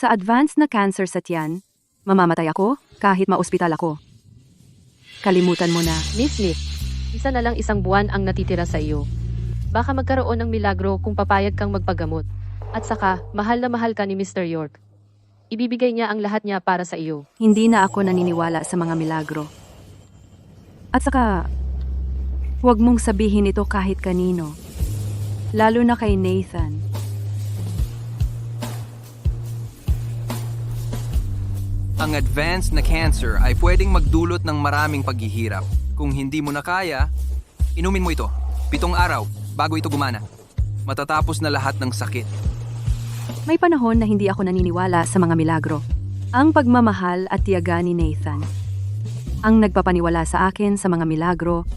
Sa advanced na cancer sa tiyan, mamamatay ako kahit maospital ako. Kalimutan mo na. Miss, isa na lang isang buwan ang natitira sa iyo. Baka magkaroon ng milagro kung papayag kang magpagamot. At saka, mahal na mahal ka ni Mr. York. Ibibigay niya ang lahat niya para sa iyo. Hindi na ako naniniwala sa mga milagro. At saka, huwag mong sabihin ito kahit kanino. Lalo na kay Nathan. Ang advanced na cancer ay pwedeng magdulot ng maraming paghihirap. Kung hindi mo na kaya, inumin mo ito. 7 araw bago ito gumana. Matatapos na lahat ng sakit. May panahon na hindi ako naniniwala sa mga milagro. Ang pagmamahal at tiyaga ni Nathan ang nagpapaniwala sa akin sa mga milagro.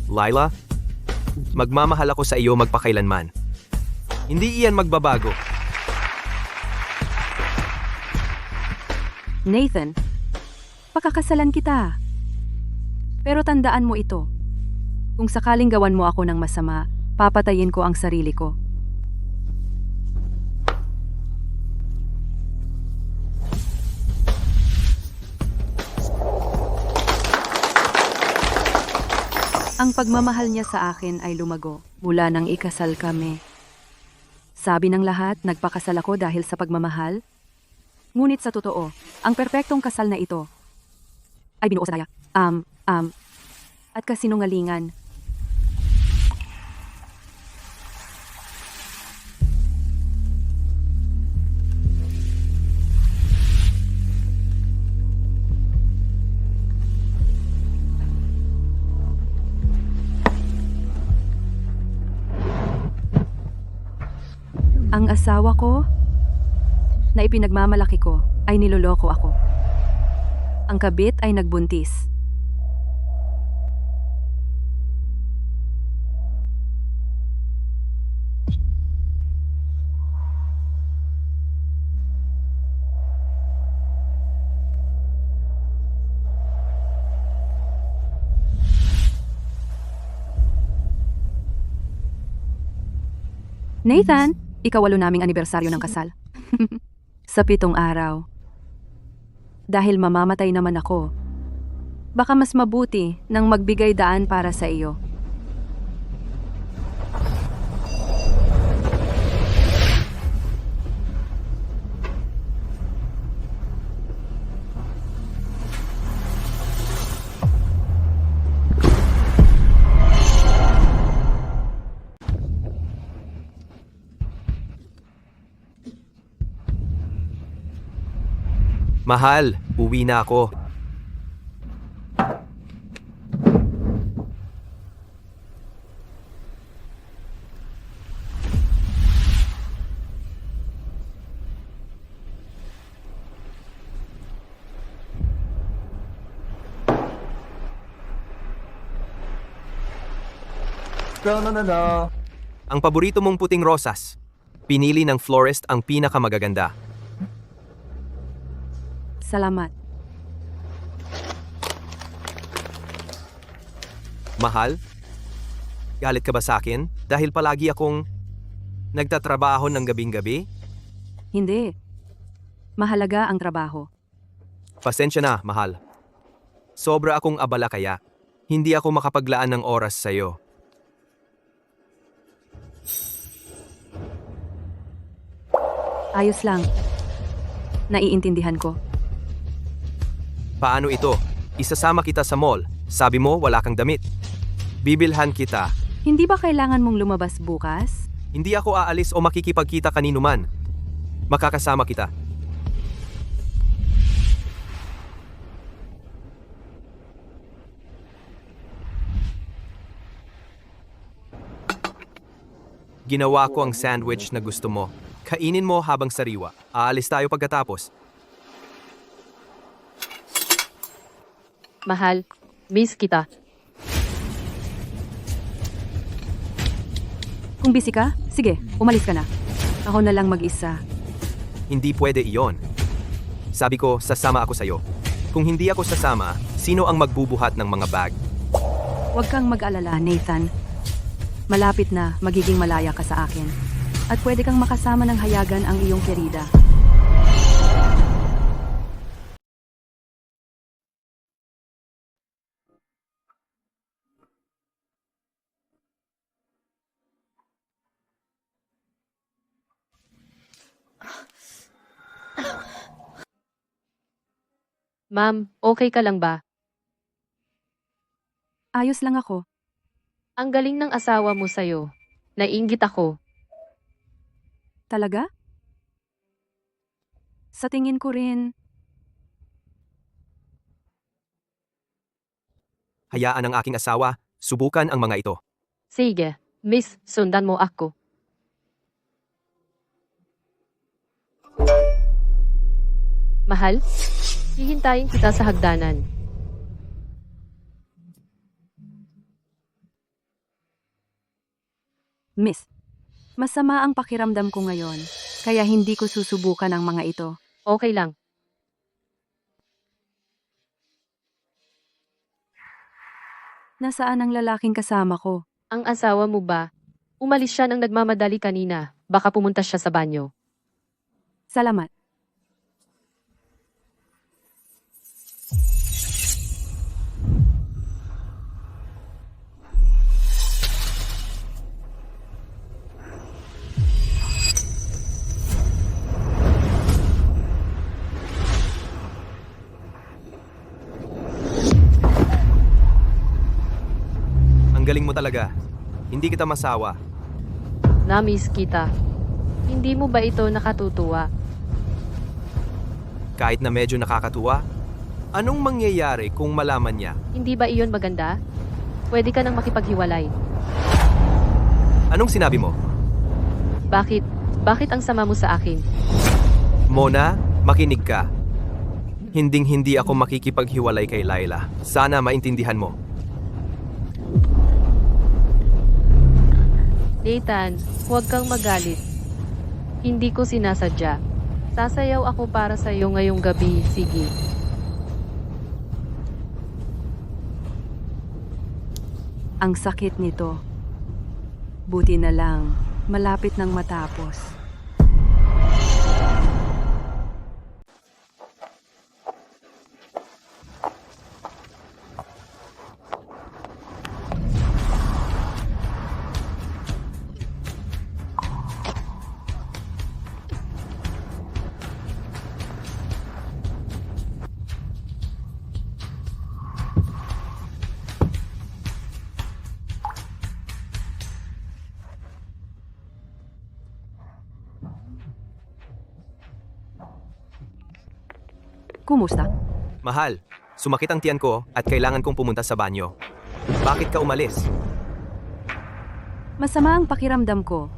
Lila, magmamahal ako sa iyo magpakailanman. Hindi iyan magbabago. Nathan, pakakasalan kita. Pero tandaan mo ito. Kung sakaling gawan mo ako ng masama, papatayin ko ang sarili ko. Ang pagmamahal niya sa akin ay lumago mula nang ikasal kami. Sabi ng lahat, nagpakasal ako dahil sa pagmamahal. Ngunit sa totoo, ang perpektong kasal na ito ay binuo sa daya, at kasinungalingan. Ang asawa ko na ipinagmamalaki ko ay niloloko ako. Ang kabit ay nagbuntis. Nathan, ika-8 naming anibersaryo ng kasal. Sa 7 araw. Dahil mamamatay naman ako, baka mas mabuti nang magbigay daan para sa iyo. Mahal, uwi na ako. No. Ang paborito mong puting rosas. Pinili ng florist ang pinakamagaganda. Salamat. Mahal, galit ka ba sa akin dahil palagi akong nagtatrabaho ng gabing-gabi? Hindi. Mahalaga ang trabaho. Pasensya na, mahal. Sobra akong abala kaya hindi ako makapaglaan ng oras sa'yo. Ayos lang. Naiintindihan ko. Paano ito? Isasama kita sa mall. Sabi mo wala kang damit. Bibilhan kita. Hindi ba kailangan mong lumabas bukas? Hindi ako aalis o makikipagkita kanino man. Makakasama kita. Ginawa ko ang sandwich na gusto mo. Kainin mo habang sariwa. Aalis tayo pagkatapos. Mahal, miss kita. Kung busy ka, sige, umalis ka na. Ako na lang mag-isa. Hindi pwede iyon. Sabi ko, sasama ako sa'yo. Kung hindi ako sasama, sino ang magbubuhat ng mga bag? Huwag kang mag-alala, Nathan. Malapit na, magiging malaya ka sa akin. At pwede kang makasama ng hayagan ang iyong kerida. Ma'am, okay ka lang ba? Ayos lang ako. Ang galing ng asawa mo sa'yo. Naiinggit ako. Talaga? Sa tingin ko rin, Hayaan ang aking asawa, subukan ang mga ito. Sige, miss, sundan mo ako. Mahal, hihintayin kita sa hagdanan. Miss, masama ang pakiramdam ko ngayon, kaya hindi ko susubukan ang mga ito. Okay lang. Nasaan ang lalaking kasama ko? Ang asawa mo ba? Umalis siya nang nagmamadali kanina. Baka pumunta siya sa banyo. Salamat. Ang galing mo talaga. Hindi kita masawa. Namiss kita. Hindi mo ba ito nakatutuwa? Kahit na medyo nakakatuwa, anong mangyayari kung malaman niya? Hindi ba iyon maganda? Pwede ka nang makipaghiwalay. Anong sinabi mo? Bakit? Bakit ang sama mo sa akin? Mona, makinig ka. Hinding-hindi ako makikipaghiwalay kay Laila. Sana maintindihan mo. Nathan, huwag kang magalit. Hindi ko sinasadya. Sasayaw ako para sa'yo ngayong gabi, sige. Ang sakit nito. Buti na lang, malapit nang matapos. Kumusta? Mahal, sumakit ang tiyan ko at kailangan kong pumunta sa banyo. Bakit ka umalis? Masama ang pakiramdam ko.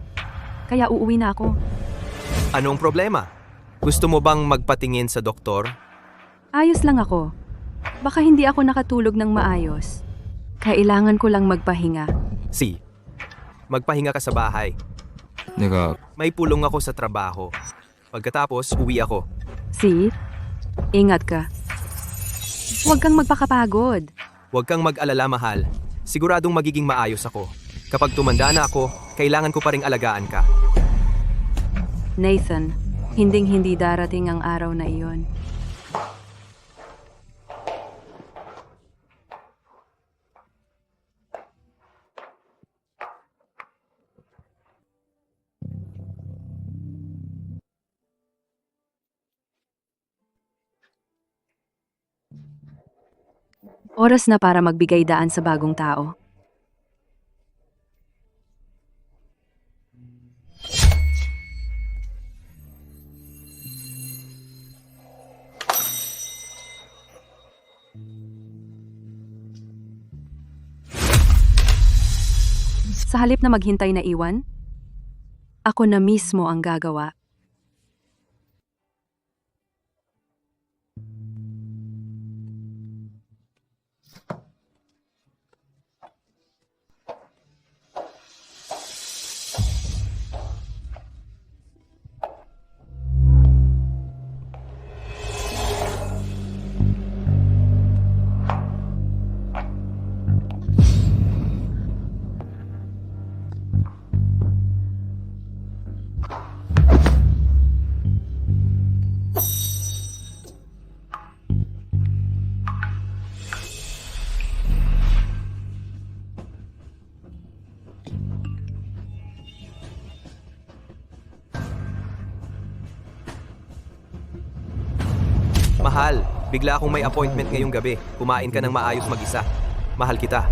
Kaya uuwi na ako. Anong problema? Gusto mo bang magpatingin sa doktor? Ayos lang ako. Baka hindi ako nakatulog ng maayos. Kailangan ko lang magpahinga. Si, magpahinga ka sa bahay. 내가 May pulong ako sa trabaho. Pagkatapos, uwi ako. Si, ingat ka. Huwag kang magpakapagod. Huwag kang mag-alala, mahal. Siguradong magiging maayos ako. Kapag tumanda na ako, kailangan ko pa ring alagaan ka. Nathan, hinding-hindi darating ang araw na iyon. Oras na para magbigay daan sa bagong tao. Sa halip na maghintay na iwan, ako na mismo ang gagawa. Mahal, bigla akong may appointment ngayong gabi. Kumain ka ng maayos mag-isa. Mahal kita.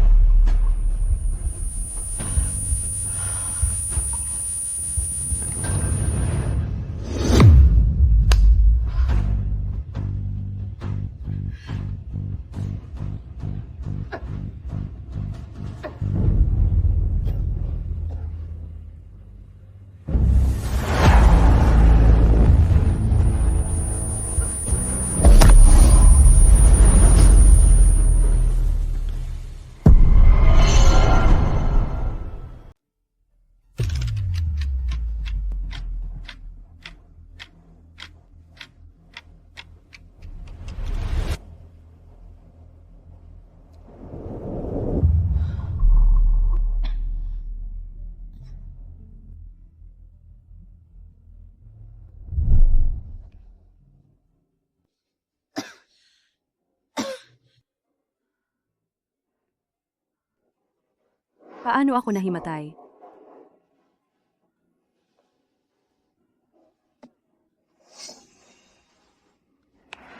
Paano ako nahimatay?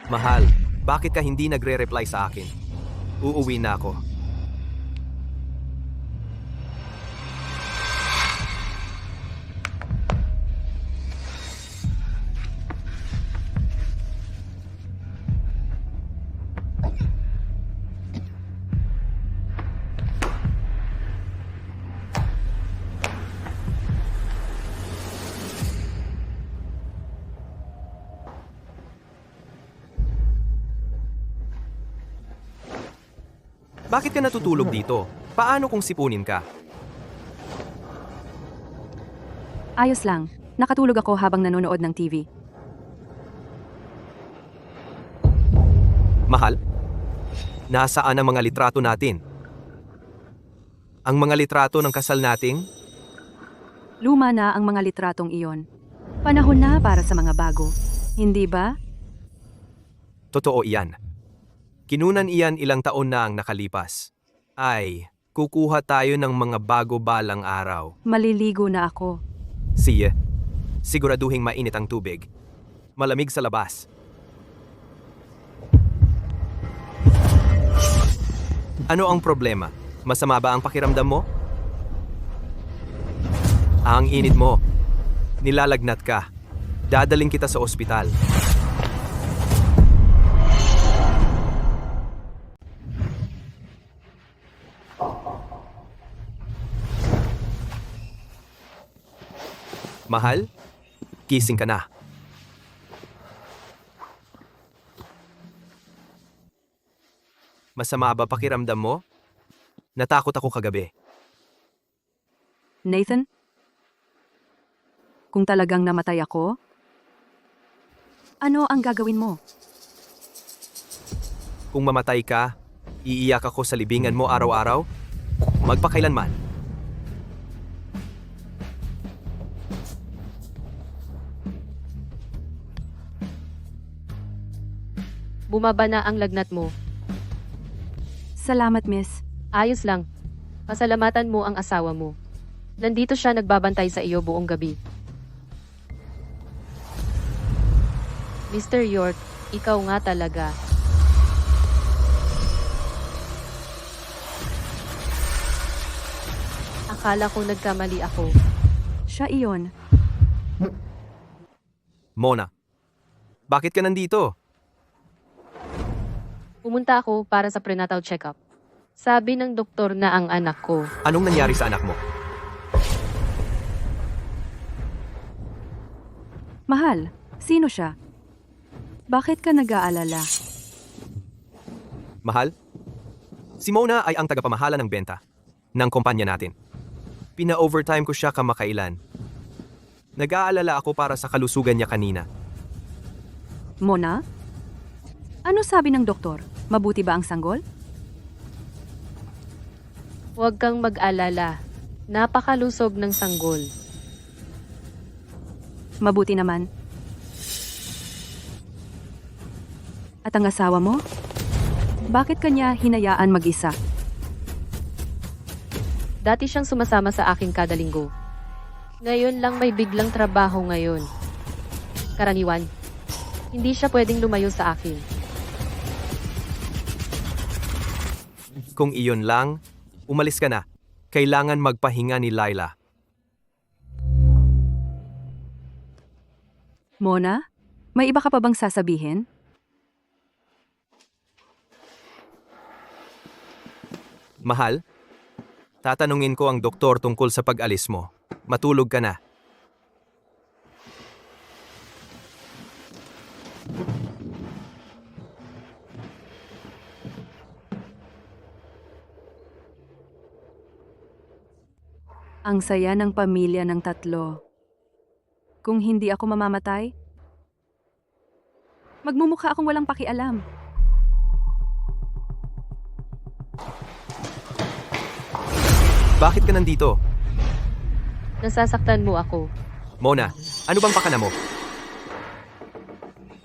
Mahal, bakit ka hindi nagre-reply sa akin? Uuwi na ako. Bakit ka natutulog dito? Paano kung sipunin ka? Ayos lang. Nakatulog ako habang nanonood ng TV. Mahal? Nasaan ang mga litrato natin? Ang mga litrato ng kasal nating? Luma na ang mga litratong iyon. Panahon na para sa mga bago. Hindi ba? Totoo iyan. Kinunan iyan ilang taon na ang nakalipas. Ay, kukuha tayo ng mga bago balang araw. Maliligo na ako. Siya, siguraduhing mainit ang tubig. Malamig sa labas. Ano ang problema? Masama ba ang pakiramdam mo? Ang init mo. Nilalagnat ka. Dadaling kita sa ospital. Mahal, gising ka na. Masama ba pakiramdam mo? Natakot ako kagabi. Nathan? Kung talagang namatay ako, ano ang gagawin mo? Kung mamatay ka, iiyak ako sa libingan mo araw-araw? Magpakailanman. Bumaba na ang lagnat mo. Salamat, miss. Ayos lang. Pasalamatan mo ang asawa mo. Nandito siya nagbabantay sa iyo buong gabi. Mr. York, ikaw nga talaga. Akala ko nagkamali ako. Siya iyon. Mona, bakit ka nandito? Pumunta ako para sa prenatal check-up. Sabi ng doktor na ang anak ko. Anong nangyari sa anak mo? Mahal, sino siya? Bakit ka nag-aalala? Mahal? Si Mona ay ang tagapamahala ng benta ng kumpanya natin. Pina-overtime ko siya kamakailan. Nag-aalala ako para sa kalusugan niya kanina. Mona? Ano sabi ng doktor? Mabuti ba ang sanggol? Huwag kang mag-alala. Napakalusog ng sanggol. Mabuti naman. At ang asawa mo? Bakit kanya hinayaan mag-isa? Dati siyang sumasama sa akin kada linggo. Ngayon lang may biglang trabaho ngayon. Karaniwan. Hindi siya pwedeng lumayo sa akin. Kung iyon lang, umalis ka na. Kailangan magpahinga ni Laila. Mona, may iba ka pa bang sasabihin? Mahal, tatanungin ko ang doktor tungkol sa pag-alis mo. Matulog ka na. Ang saya ng pamilya ng tatlo. Kung hindi ako mamamatay, magmumukha akong walang pakialam. Bakit ka nandito? Nasasaktan mo ako. Mona, ano bang pakana mo?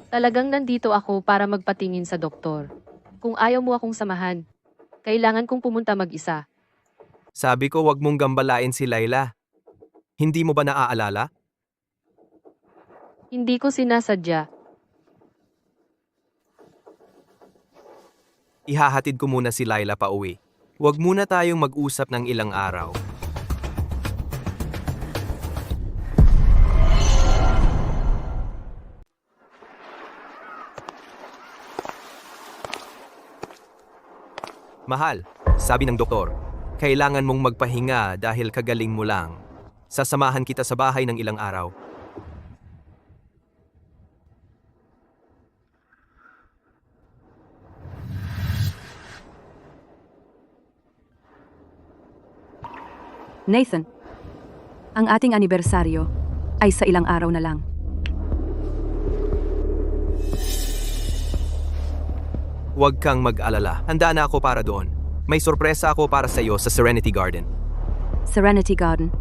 Talagang nandito ako para magpatingin sa doktor. Kung ayaw mo akong samahan, kailangan kong pumunta mag-isa. Sabi ko wag mong gambalain si Laila. Hindi mo ba naaalala? Hindi ko sinasadya. Ihahatid ko muna si Laila pa uwi. Huwag muna tayong mag-usap ng ilang araw. Mahal, sabi ng doktor, kailangan mong magpahinga dahil kagaling mo lang. Sasamahan kita sa bahay ng ilang araw. Nathan, ang ating anibersaryo ay sa ilang araw na lang. Huwag kang mag-alala. Handa na ako para doon. May sorpresa ako para sa iyo sa Serenity Garden. Serenity Garden.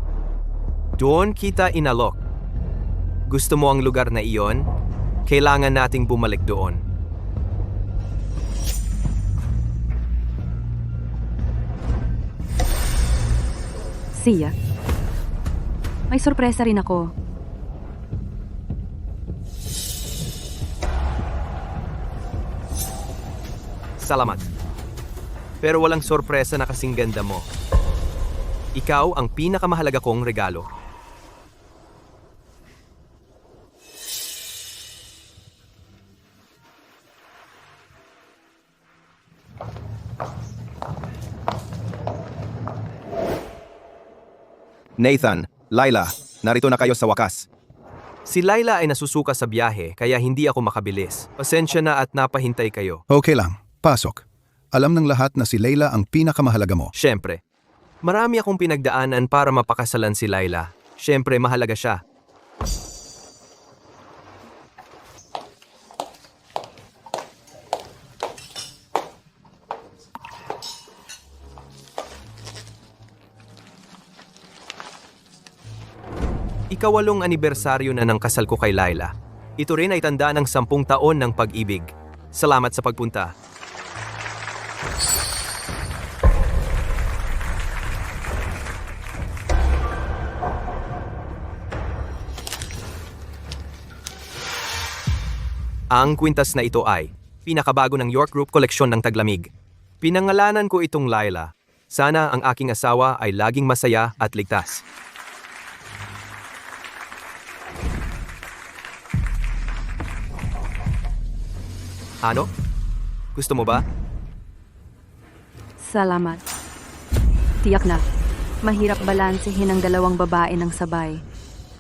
Doon kita inalok. Gusto mo ang lugar na iyon? Kailangan nating bumalik doon. Siya. May sorpresa rin ako. Salamat. Pero walang sorpresa na kasing ganda mo. Ikaw ang pinakamahalaga kong regalo. Nathan, Laila, narito na kayo sa wakas. Si Laila ay nasusuka sa biyahe kaya hindi ako makabilis. Pasensya na at napahintay kayo. Okay lang, pasok. Alam ng lahat na si Laila ang pinakamahalaga mo. Siyempre. Marami akong pinagdaanan para mapakasalan si Laila. Siyempre, mahalaga siya. Ikawalong anibersaryo na ng kasal ko kay Laila. Ito rin ay tanda ng 10 taon ng pag-ibig. Salamat sa pagpunta. Ang kwintas na ito ay pinakabago ng York Group koleksyon ng taglamig. Pinangalanan ko itong Laila. Sana ang aking asawa ay laging masaya at ligtas. Ano? Gusto mo ba? Salamat. Tiyak na. Mahirap balansehin ang dalawang babae ng sabay.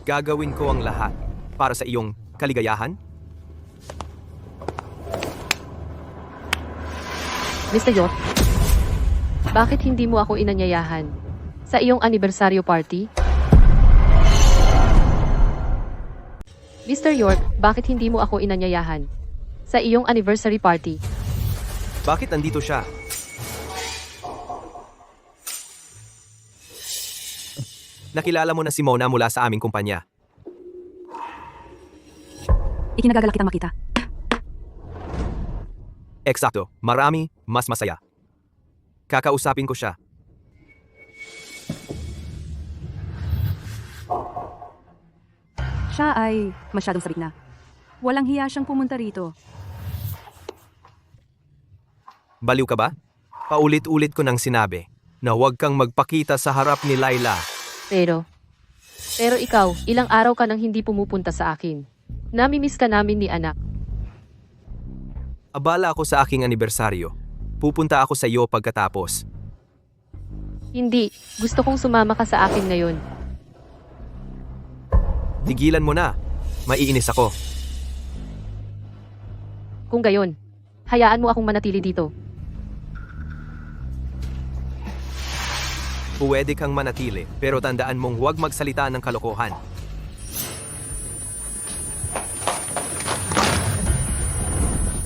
Gagawin ko ang lahat para sa iyong kaligayahan. Mr. York, bakit hindi mo ako inanyayahan sa iyong anibersaryo party? Mr. York, bakit hindi mo ako inanyayahan sa iyong anniversary party? Bakit nandito siya? Nakilala mo na si Mona mula sa aming kumpanya. Ikinagagalak kitang makita. Eksakto, marami, mas masaya. Kakausapin ko siya. Siya ay masyadong sabik na. Walang hiya siyang pumunta rito. Baliw ka ba? Paulit-ulit ko nang sinabi na huwag kang magpakita sa harap ni Laila. Pero ikaw, ilang araw ka nang hindi pumupunta sa akin. Namimiss ka namin ni anak. Abala ako sa aking anibersaryo. Pupunta ako sa iyo pagkatapos. Hindi, gusto kong sumama ka sa akin ngayon. Tigilan mo na. Maiinis ako. Kung gayon, hayaan mo akong manatili dito. Pwede kang manatili, pero tandaan mong huwag magsalita ng kalokohan.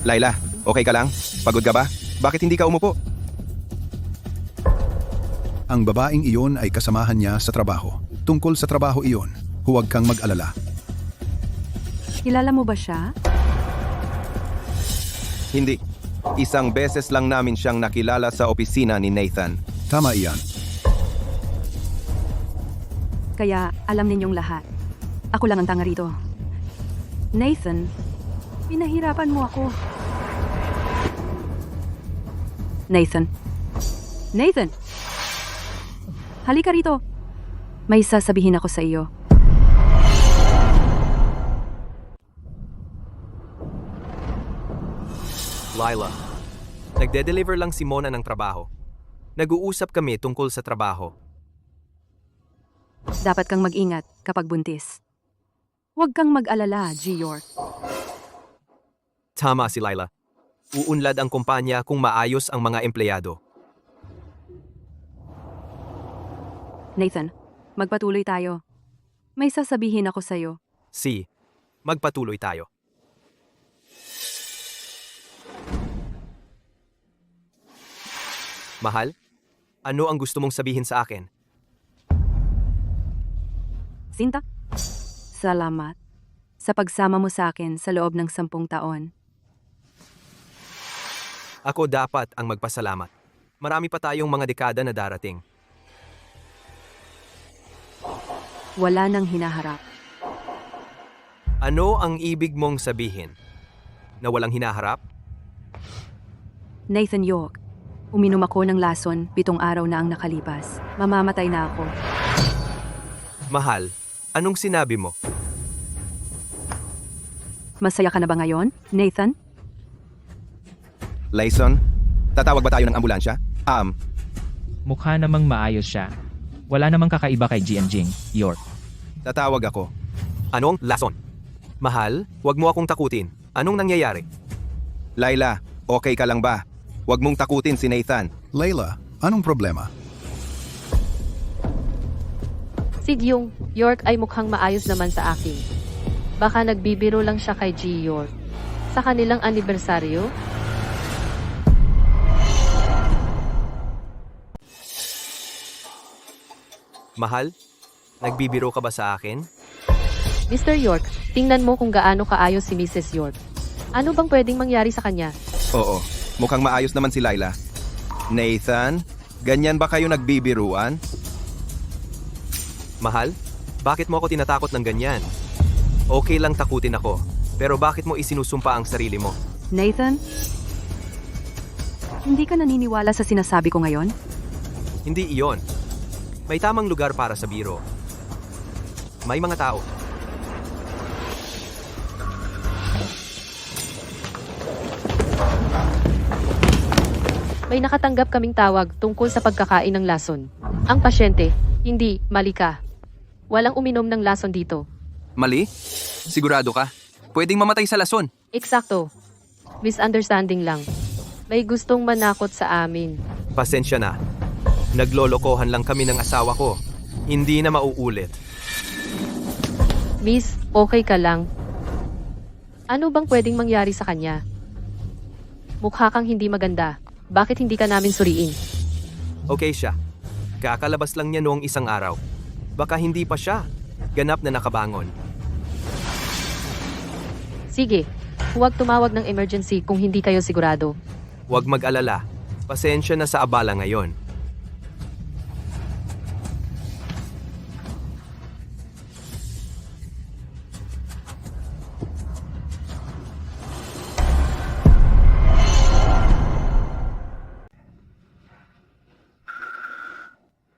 Laila, okay ka lang? Pagod ka ba? Bakit hindi ka umupo? Ang babaeng iyon ay kasamahan niya sa trabaho. Tungkol sa trabaho iyon, huwag kang mag-alala. Kilala mo ba siya? Hindi. Isang beses lang namin siyang nakilala sa opisina ni Nathan. Tama iyan. Kaya alam ninyong lahat. Ako lang ang tanga rito. Nathan, pinahirapan mo ako. Nathan. Nathan! Halika rito. May sasabihin ako sa iyo. Laila, nagde-deliver lang si Mona ng trabaho. Nag-uusap kami tungkol sa trabaho. Dapat kang mag-ingat kapag buntis. Huwag kang mag-alala, G. York. Tama si Laila. Uunlad ang kumpanya kung maayos ang mga empleyado. Nathan, magpatuloy tayo. May sasabihin ako sa iyo. Si, magpatuloy tayo. Mahal, ano ang gusto mong sabihin sa akin? Sinta, salamat sa pagsama mo sa akin sa loob ng 10 taon. Ako dapat ang magpasalamat. Marami pa tayong mga dekada na darating. Wala nang hinaharap. Ano ang ibig mong sabihin? Na walang hinaharap? Nathan York, uminom ako ng lason 7 araw na ang nakalipas. Mamamatay na ako. Mahal, anong sinabi mo? Masaya ka na ba ngayon, Nathan? Layson, tatawag ba tayo ng ambulansya? Mukha namang maayos siya. Wala namang kakaiba kay Jing, York. Tatawag ako. Anong lason? Mahal, wag mo akong takutin. Anong nangyayari? Laila, okay ka lang ba? Huwag mong takutin si Nathan. Layla, anong problema? Si Gyung, York ay mukhang maayos naman sa akin. Baka nagbibiro lang siya kay G. York. Sa kanilang anibersaryo? Mahal, nagbibiro ka ba sa akin? Mr. York, tingnan mo kung gaano kaayos si Mrs. York. Ano bang pwedeng mangyari sa kanya? Oo, mukhang maayos naman si Laila. Nathan, ganyan ba kayo nagbibiruan? Mahal, bakit mo ako tinatakot ng ganyan? Okay lang takutin ako, pero bakit mo isinusumpa ang sarili mo? Nathan? Hindi ka naniniwala sa sinasabi ko ngayon? Hindi iyon. May tamang lugar para sa biro. May mga tao. May nakatanggap kaming tawag tungkol sa pagkakain ng lason. Ang pasyente, hindi, mali ka. Walang uminom ng lason dito. Mali? Sigurado ka? Pwedeng mamatay sa lason. Eksakto. Misunderstanding lang. May gustong manakot sa amin. Pasensya na. Naglolokohan lang kami ng asawa ko. Hindi na mauulit. Miss, okay ka lang? Ano bang pwedeng mangyari sa kanya? Mukha kang hindi maganda. Bakit hindi ka namin suriin? Okay siya. Kakalabas lang niya noong isang araw. Baka hindi pa siya. Ganap na nakabangon. Sige, huwag tumawag ng emergency kung hindi kayo sigurado. Huwag mag-alala. Pasensya na sa abala ngayon.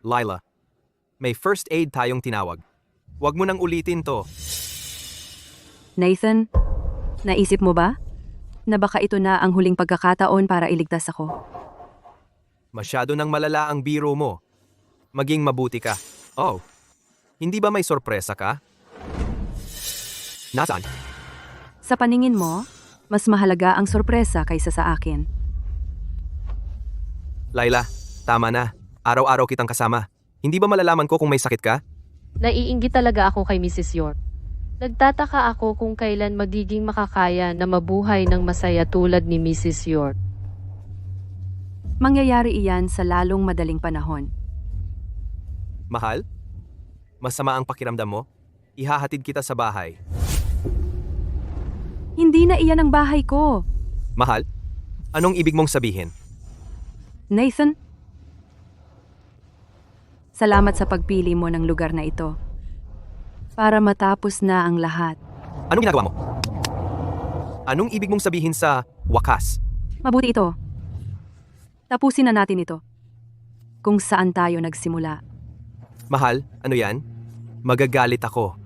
Laila, may first aid tayong tinawag. Huwag mo nang ulitin to. Nathan, naisip mo ba na baka ito na ang huling pagkakataon para iligtas ako? Masyado nang malala ang biro mo. Maging mabuti ka. Oh, hindi ba may sorpresa ka? Nasaan? Sa paningin mo, mas mahalaga ang sorpresa kaysa sa akin. Laila, tama na. Araw-araw kitang kasama. Hindi ba malalaman ko kung may sakit ka? Naiinggit talaga ako kay Mrs. York. Nagtataka ako kung kailan magiging makakaya na mabuhay ng masaya tulad ni Mrs. York. Mangyayari iyan sa lalong madaling panahon. Mahal? Masama ang pakiramdam mo? Ihahatid kita sa bahay. Hindi na iyan ang bahay ko. Mahal? Anong ibig mong sabihin? Nathan, salamat sa pagpili mo ng lugar na ito. Para matapos na ang lahat. Anong ginagawa mo? Anong ibig mong sabihin sa wakas? Mabuti ito. Tapusin na natin ito. Kung saan tayo nagsimula. Mahal, ano yan? Magagalit ako.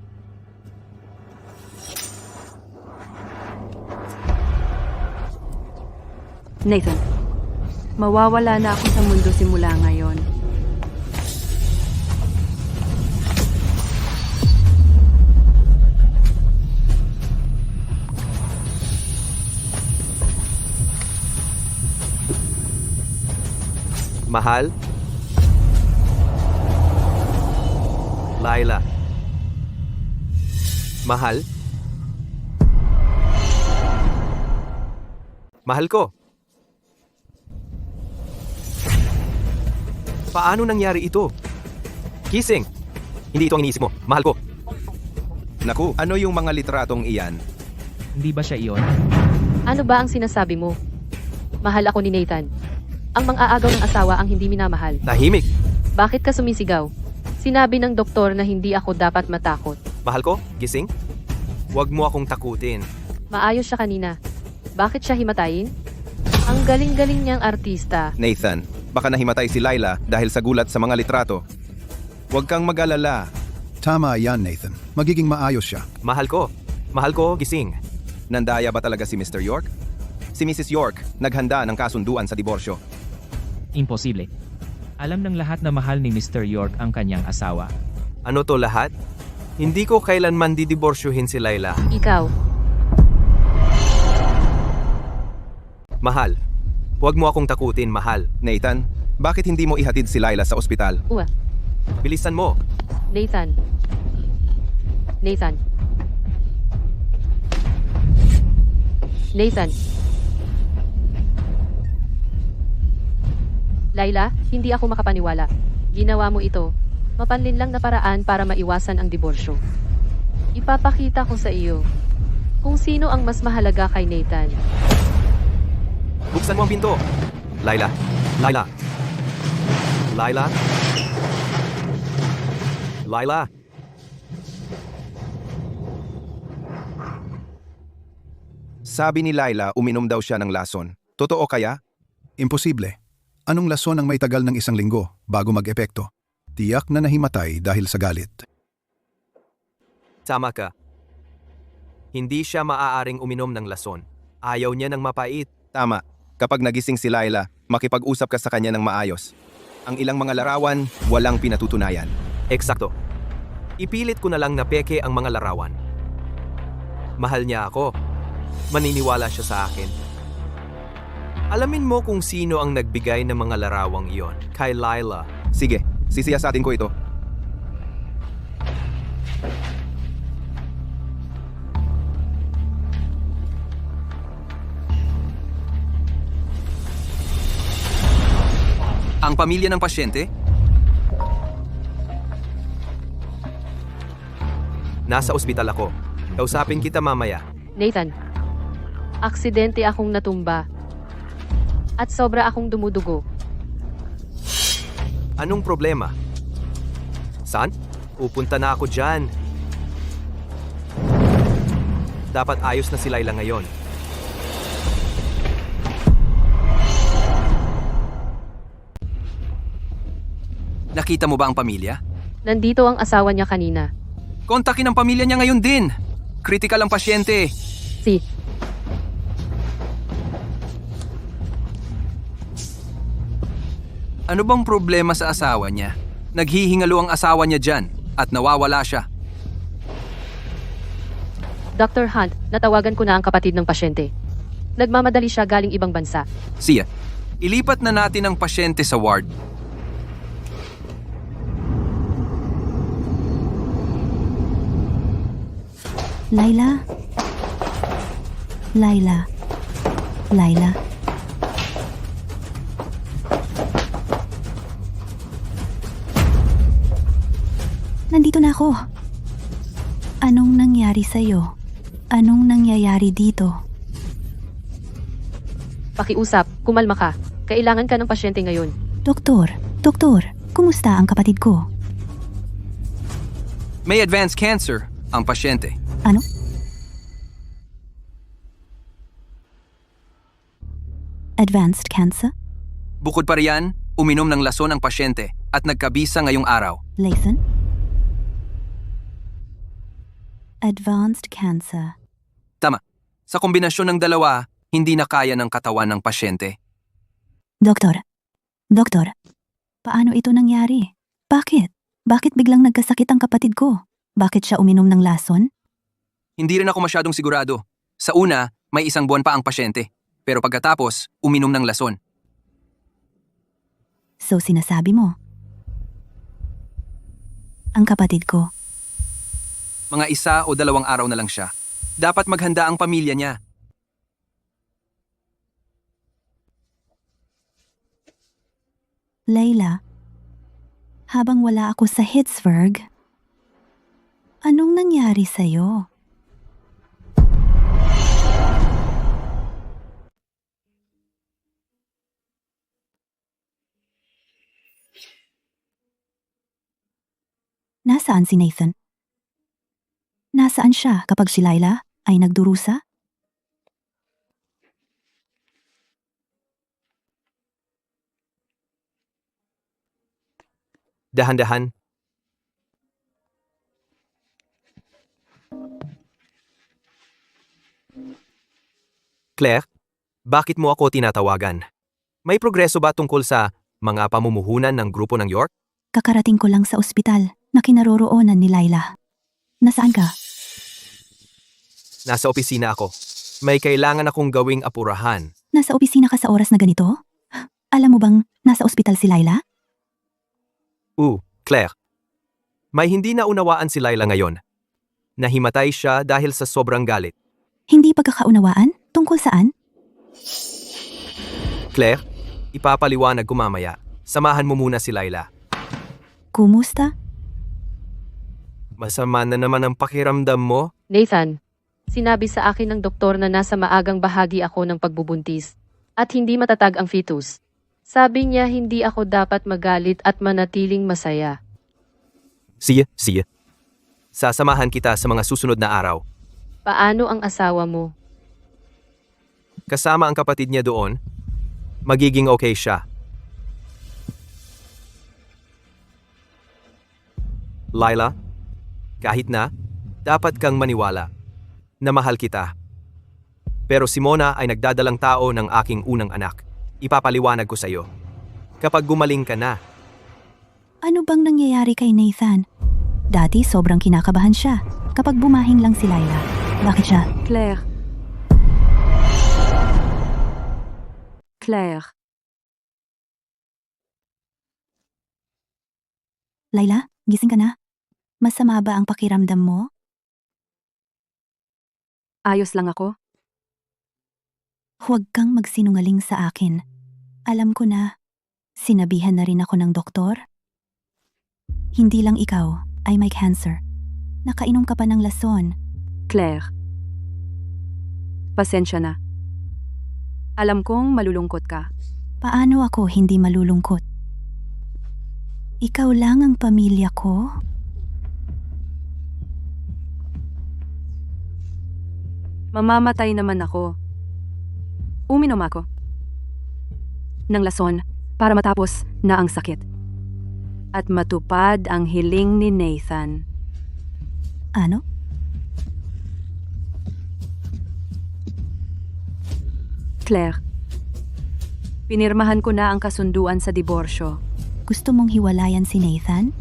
Nathan, mawawala na ako sa mundo simula ngayon. Mahal? Laila? Mahal? Mahal ko? Paano nangyari ito? Kissing! Hindi ito ang iniisip mo. Mahal ko. Naku, ano yung mga litratong iyan? Hindi ba siya iyon? Ano ba ang sinasabi mo? Mahal ako ni Nathan. Ang mang-aagaw ng asawa ang hindi minamahal. Tahimik. Bakit ka sumisigaw? Sinabi ng doktor na hindi ako dapat matakot. Mahal ko? Gising? Huwag mo akong takutin. Maayos siya kanina. Bakit siya himatayin? Ang galing-galing niyang artista. Nathan, baka nahimatay si Laila dahil sa gulat sa mga litrato. Huwag kang mag-alala. Tama yan, Nathan. Magiging maayos siya. Mahal ko. Mahal ko, gising. Nandaya ba talaga si Mr. York? Si Mrs. York, naghanda ng kasunduan sa diborsyo. Imposible. Alam ng lahat na mahal ni Mr. York ang kanyang asawa. Ano to lahat? Hindi ko kailanman didiborsyuhin si Laila. Ikaw, Mahal. Huwag mo akong takutin, mahal. Nathan, bakit hindi mo ihatid si Laila sa ospital? Bilisan mo. Nathan. Nathan. Nathan. Laila, hindi ako makapaniwala. Ginawa mo ito. Mapanlin lang na paraan para maiwasan ang diborsyo. Ipapakita ko sa iyo kung sino ang mas mahalaga kay Nathan. Buksan mo ang pinto. Laila. Laila. Laila. Laila. Sabi ni Laila, uminom daw siya ng lason. Totoo kaya? Imposible. Anong lason ang may tagal ng 1 linggo bago mag-epekto? Tiyak na nahimatay dahil sa galit. Tama ka. Hindi siya maaaring uminom ng lason. Ayaw niya ng mapait. Tama. Kapag nagising si Laila, makipag-usap ka sa kanya ng maayos. Ang ilang mga larawan, walang pinatutunayan. Eksakto. Ipilit ko na lang na peke ang mga larawan. Mahal niya ako. Maniniwala siya sa akin. Alamin mo kung sino ang nagbigay ng mga larawang iyon. Kay Laila. Sige, sisiyasatin ko ito. Ang pamilya ng pasyente? Nasa ospital ako. Kausapin kita mamaya. Nathan, aksidente akong natumba. At sobra akong dumudugo. Anong problema? Saan? Pupunta na ako dyan. Dapat ayos na si Laila ngayon. Nakita mo ba ang pamilya? Nandito ang asawa niya kanina. Kontakin ang pamilya niya ngayon din. Critical ang pasyente. Si, Ano bang problema sa asawa niya? Naghihingalo ang asawa niya dyan at nawawala siya. Dr. Hunt, natawagan ko na ang kapatid ng pasyente. Nagmamadali siya galing ibang bansa. Siya, ilipat na natin ang pasyente sa ward. Laila? Laila? Laila? Nandito na ako. Anong nangyari sa'yo? Anong nangyayari dito? Pakiusap, kumalma ka. Kailangan ka ng pasyente ngayon. Doktor, kumusta ang kapatid ko? May advanced cancer ang pasyente. Ano? Advanced cancer? Bukod pa riyan, uminom ng lason ang pasyente at nagkabisa ngayong araw. Layson? Advanced cancer. Tama. Sa kombinasyon ng dalawa, hindi na kaya ng katawan ng pasyente. Doktor, paano ito nangyari? Bakit? Bakit biglang nagkasakit ang kapatid ko? Bakit siya uminom ng lason? Hindi rin ako masyadong sigurado. Sa una, may 1 buwan pa ang pasyente. Pero pagkatapos, uminom ng lason. So sinasabi mo, ang kapatid ko, Mga 1 o 2 araw na lang siya. Dapat maghanda ang pamilya niya. Layla, habang wala ako sa Pittsburgh, anong nangyari sa'yo? Nasaan si Nathan? Nasaan siya kapag si Layla ay nagdurusa? Dahan-dahan. Claire, bakit mo ako tinatawagan? May progreso ba tungkol sa mga pamumuhunan ng grupo ng York? Kakarating ko lang sa ospital na kinaroroonan ni Layla. Nasaan ka? Nasa opisina ako. May kailangan akong gawing apurahan. Nasa opisina ka sa oras na ganito? Alam mo bang nasa ospital si Layla? Claire. May hindi naunawaan si Layla ngayon. Nahimatay siya dahil sa sobrang galit. Hindi pagkakaunawaan? Tungkol saan? Claire, ipapaliwanag ko mamaya. Samahan mo muna si Layla. Kumusta? Masama na naman ang pakiramdam mo? Nathan, sinabi sa akin ng doktor na nasa maagang bahagi ako ng pagbubuntis at hindi matatag ang fetus. Sabi niya hindi ako dapat magalit at manatiling masaya. Sige. Sasamahan kita sa mga susunod na araw. Paano ang asawa mo? Kasama ang kapatid niya doon. Magiging okay siya. Layla, kahit na, dapat kang maniwala na mahal kita. Pero si Mona ay nagdadalang tao ng aking unang anak. Ipapaliwanag ko sa iyo. Kapag gumaling ka na, Ano bang nangyayari kay Nathan? Dati sobrang kinakabahan siya kapag bumahing lang si Layla. Bakit siya? Claire. Layla, gising ka na? Masama ba ang pakiramdam mo? Ayos lang ako. Huwag kang magsinungaling sa akin. Alam ko na, sinabihan na rin ako ng doktor. Hindi lang ikaw ay may cancer. Nakainom ka pa ng lason. Claire. Pasensya na. Alam kong malulungkot ka. Paano ako hindi malulungkot? Ikaw lang ang pamilya ko. Mamamatay naman ako. Uminom ako ng lason para matapos na ang sakit. at matupad ang hiling ni Nathan. Ano? Claire, pinirmahan ko na ang kasunduan sa diborsyo. Gusto mong hiwalayan si Nathan?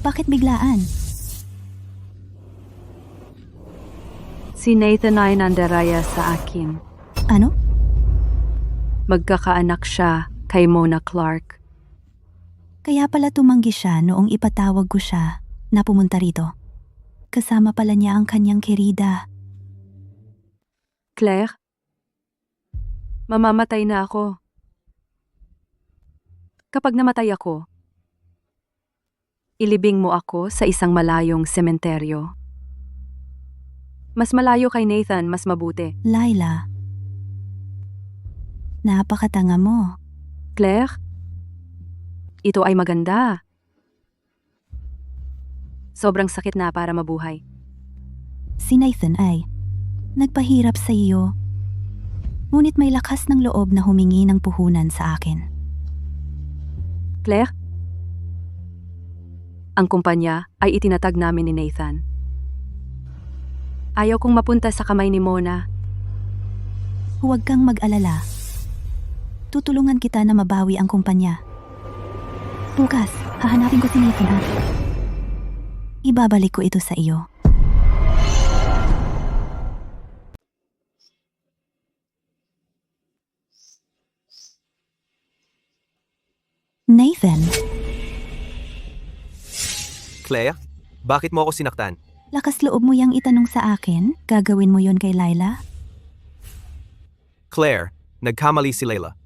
Bakit biglaan? Si Nathan ay nandaraya sa akin. Ano? Magkakaanak siya kay Mona Clark. Kaya pala tumanggi siya noong ipatawag ko siya na pumunta rito. Kasama pala niya ang kanyang kerida. Claire, mamamatay na ako. Kapag namatay ako, ilibing mo ako sa isang malayong sementeryo. Mas malayo kay Nathan, mas mabuti. Laila, napakatanga mo. Claire, ito ay maganda. Sobrang sakit na para mabuhay. Si Nathan ay nagpahirap sa iyo. Ngunit may lakas ng loob na humingi ng puhunan sa akin. Claire, ang kumpanya ay itinatag namin ni Nathan. Ayaw kong mapunta sa kamay ni Mona. Huwag kang mag-alala. Tutulungan kita na mabawi ang kumpanya. Bukas, hahanapin ko si Nathan ha. Ibabalik ko ito sa iyo. Nathan, Claire, bakit mo ako sinaktan? lakas loob mo yang itanong sa akin? Gagawin mo yon kay Laila? Claire, nagkamali si Layla.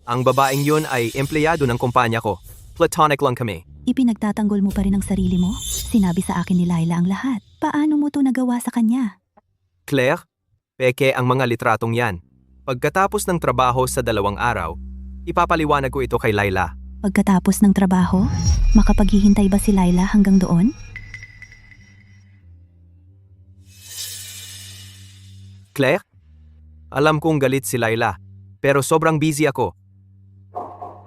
Ang babaeng yun ay empleyado ng kumpanya ko. Platonic lang kami. Ipinagtatanggol mo pa rin ang sarili mo? Sinabi sa akin ni Laila ang lahat. Paano mo to nagawa sa kanya? Claire, peke ang mga litratong yan. Pagkatapos ng trabaho sa 2 araw, ipapaliwanag ko ito kay Layla. Pagkatapos ng trabaho, makapaghihintay ba si Laila hanggang doon? Claire, alam kong galit si Layla, pero sobrang busy ako.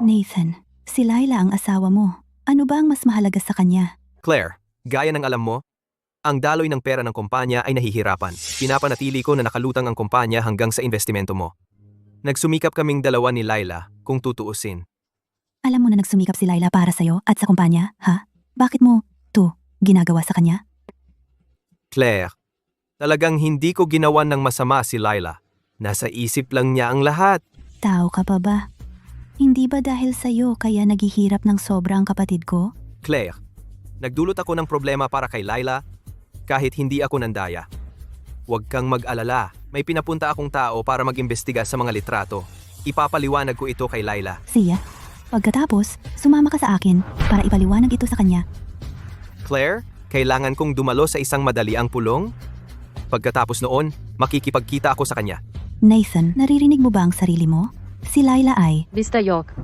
Nathan, si Laila ang asawa mo. Ano ba ang mas mahalaga sa kanya? Claire, gaya ng alam mo, ang daloy ng pera ng kumpanya ay nahihirapan. Pinapanatili ko na nakalutang ang kumpanya hanggang sa investimento mo. Nagsumikap kaming dalawa ni Layla kung tutuusin. Alam mo na nagsumikap si Laila para sa'yo at sa kumpanya, ha? Bakit mo to ginagawa sa kanya? Claire, talagang hindi ko ginawan ng masama si Layla. Nasa isip lang niya ang lahat. Tao ka pa ba? Hindi ba dahil sa'yo kaya naghihirap ng sobra ang kapatid ko? Claire, nagdulot ako ng problema para kay Layla kahit hindi ako nandaya. Huwag kang mag-alala, may pinapunta akong tao para mag-imbestiga sa mga litrato. Ipapaliwanag ko ito kay Layla. Siya, pagkatapos, sumama ka sa akin para ipaliwanag ito sa kanya. Claire, kailangan kong dumalo sa isang madaliang pulong? Pagkatapos noon, makikipagkita ako sa kanya. Nathan, naririnig mo ba ang sarili mo? Si Laila ay, Mr. York,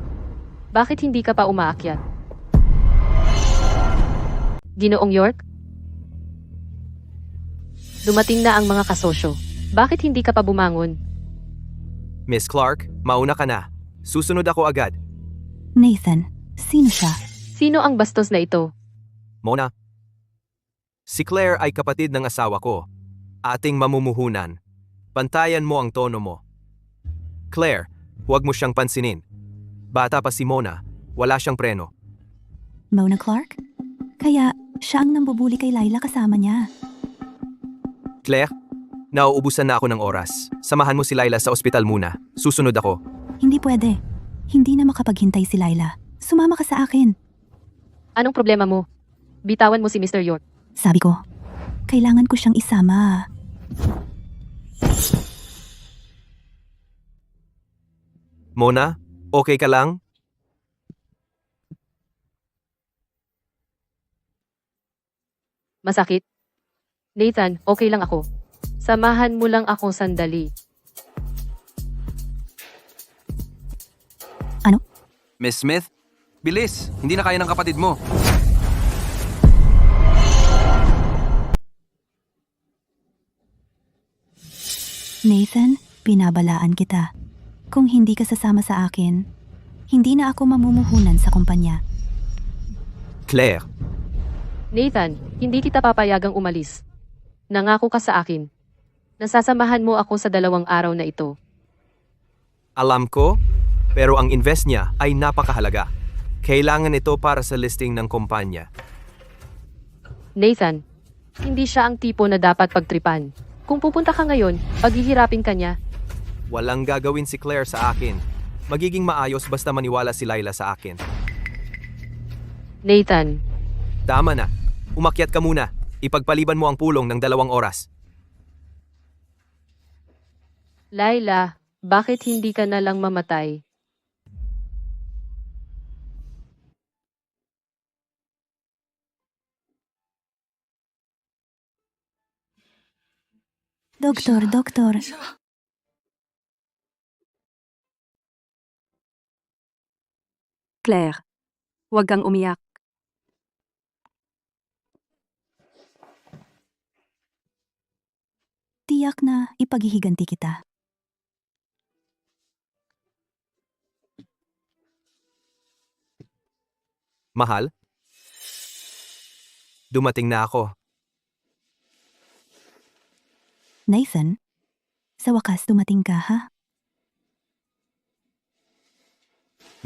bakit hindi ka pa umaakyat? Ginoong York? Dumating na ang mga kasosyo. Bakit hindi ka pa bumangon? Miss Clark, mauna ka na. Susunod ako agad. Nathan, sino siya? Sino ang bastos na ito? Mona. Si Claire ay kapatid ng asawa ko. Ating mamumuhunan. Pantayan mo ang tono mo. Claire, huwag mo siyang pansinin. Bata pa si Mona, wala siyang preno. Mona Clark? Kaya siya ang nambubuli kay Laila kasama niya. Claire, nauubusan na ako ng oras. Samahan mo si Layla sa ospital muna. Susunod ako. Hindi pwede. Hindi na makapaghintay si Laila. Sumama ka sa akin. Anong problema mo? Bitawan mo si Mr. York. Sabi ko, kailangan ko siyang isama. Mona, okay ka lang? Masakit? Nathan, okay lang ako. Samahan mo lang ako sandali. Miss Smith, bilis, hindi na kaya ng kapatid mo. Nathan, pinabalaan kita. Kung hindi ka sasama sa akin, hindi na ako mamumuhunan sa kumpanya. Claire, Nathan, hindi kita papayagang umalis. Nangako ka sa akin. Nasasamahan mo ako sa 2 araw na ito. alam ko, pero ang invest niya ay napakahalaga. Kailangan ito para sa listing ng kumpanya. Nathan, hindi siya ang tipo na dapat pagtripan. Kung pupunta ka ngayon, paghihirapin ka niya. Walang gagawin si Claire sa akin. Magiging maayos basta maniwala si Laila sa akin. Nathan, Tama na. Umakyat ka muna. Ipagpaliban mo ang pulong ng 2 oras. Laila, bakit hindi ka na lang mamatay? Doktor. Claire, huwag kang umiyak. Tiyak na ipaghihiganti kita. Mahal? Dumating na ako. Nathan, sa wakas dumating ka ha?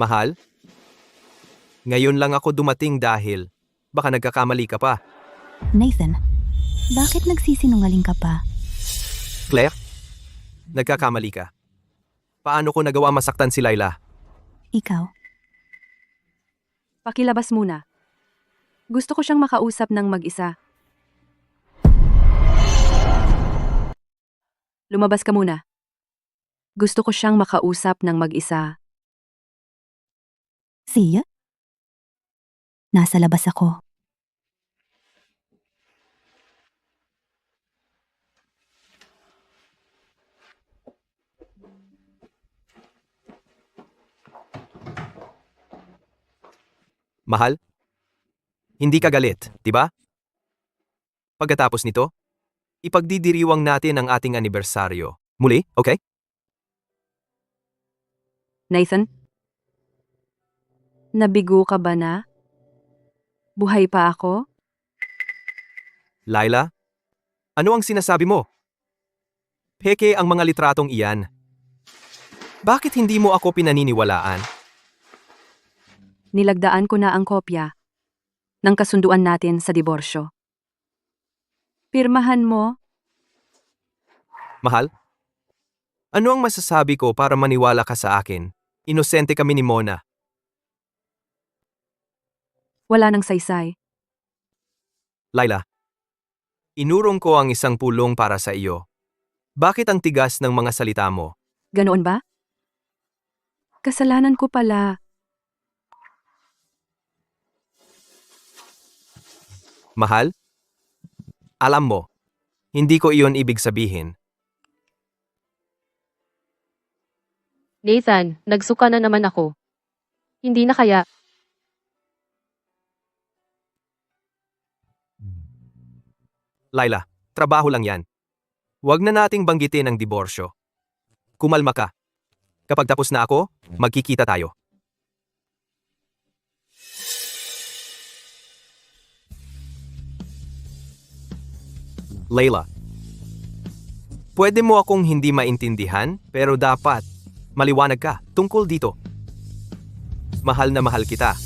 Mahal? Ngayon lang ako dumating dahil baka nagkakamali ka pa. Nathan, bakit nagsisinungaling ka pa? Claire? Nagkakamali ka. Paano ko nagawa masaktan si Laila? Ikaw, Pakilabas muna. Gusto ko siyang makausap ng mag-isa. Lumabas ka muna. Gusto ko siyang makausap ng mag-isa. siya? Nasa labas ako. Mahal? Hindi ka galit, di ba? Pagkatapos nito, ipagdidiriwang natin ang ating anibersaryo. Muli, okay? Nathan? Nabigo ka ba na? Buhay pa ako? Laila? Ano ang sinasabi mo? Peke ang mga litratong iyan. Bakit hindi mo ako pinaniniwalaan? Nilagdaan ko na ang kopya ng kasunduan natin sa diborsyo. Pirmahan mo. Mahal? Ano ang masasabi ko para maniwala ka sa akin? Inosente kami ni Mona. Wala nang saysay. Laila, inurong ko ang 10 pulong para sa iyo. Bakit ang tigas ng mga salita mo? Ganoon ba? Kasalanan ko pala. Mahal? Alam mo, hindi ko iyon ibig sabihin. Nathan, nagsuka na naman ako. Hindi na kaya. Laila, trabaho lang yan. Huwag na nating banggitin ang diborsyo. Kumalma ka. Kapag tapos na ako, magkikita tayo. Layla, pwede mo akong hindi maintindihan, pero dapat maliwanag ka tungkol dito. Mahal na mahal kita.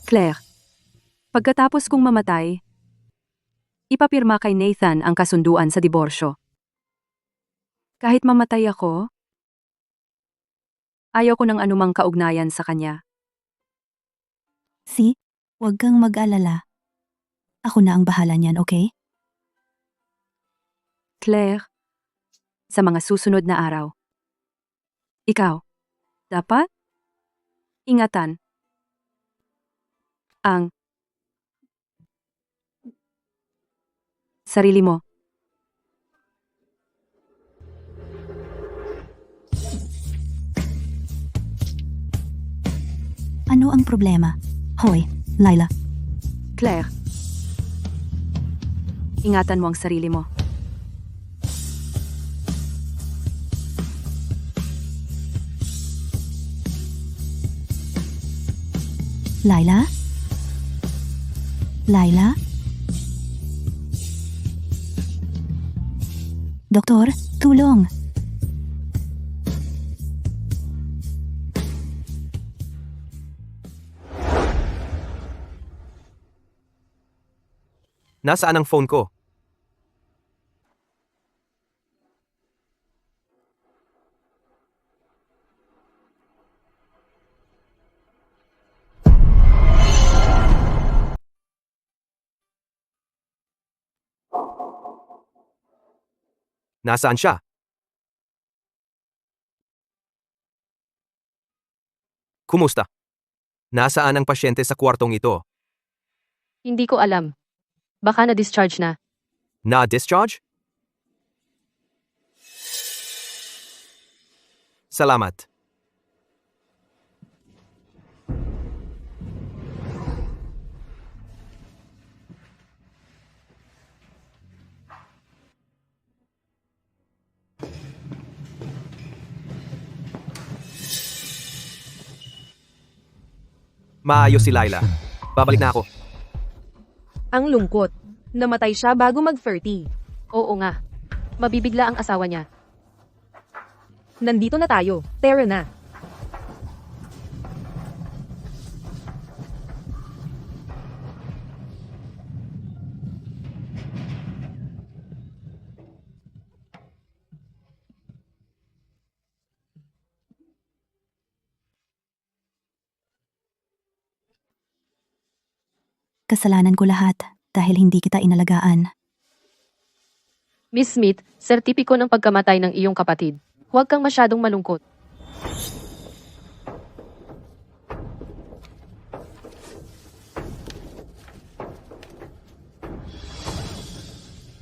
Claire, pagkatapos kong mamatay, ipapirma kay Nathan ang kasunduan sa diborsyo. Kahit mamatay ako, ayaw ko ng anumang kaugnayan sa kanya. Huwag kang mag-alala. Ako na ang bahala niyan, okay? Claire, sa mga susunod na araw. Ikaw, dapat ingatan ang sarili mo. Ano ang problema? Hoy, Laila. Claire, ingatan mo ang sarili mo. Laila? Laila? Doktor, tulong! Nasaan ang phone ko? Nasaan siya? Kumusta? Nasaan ang pasyente sa kwartong ito? Hindi ko alam. Baka na-discharge na. Na-discharge? Salamat. Maayos si Laila. Babalik na ako. Ang lungkot. Namatay siya bago mag-30. Oo nga. Mabibigla ang asawa niya. Nandito na tayo. Tara na. Kasalanan ko lahat dahil hindi kita inalagaan. Miss Smith, sertipiko ng pagkamatay ng iyong kapatid. Huwag kang masyadong malungkot.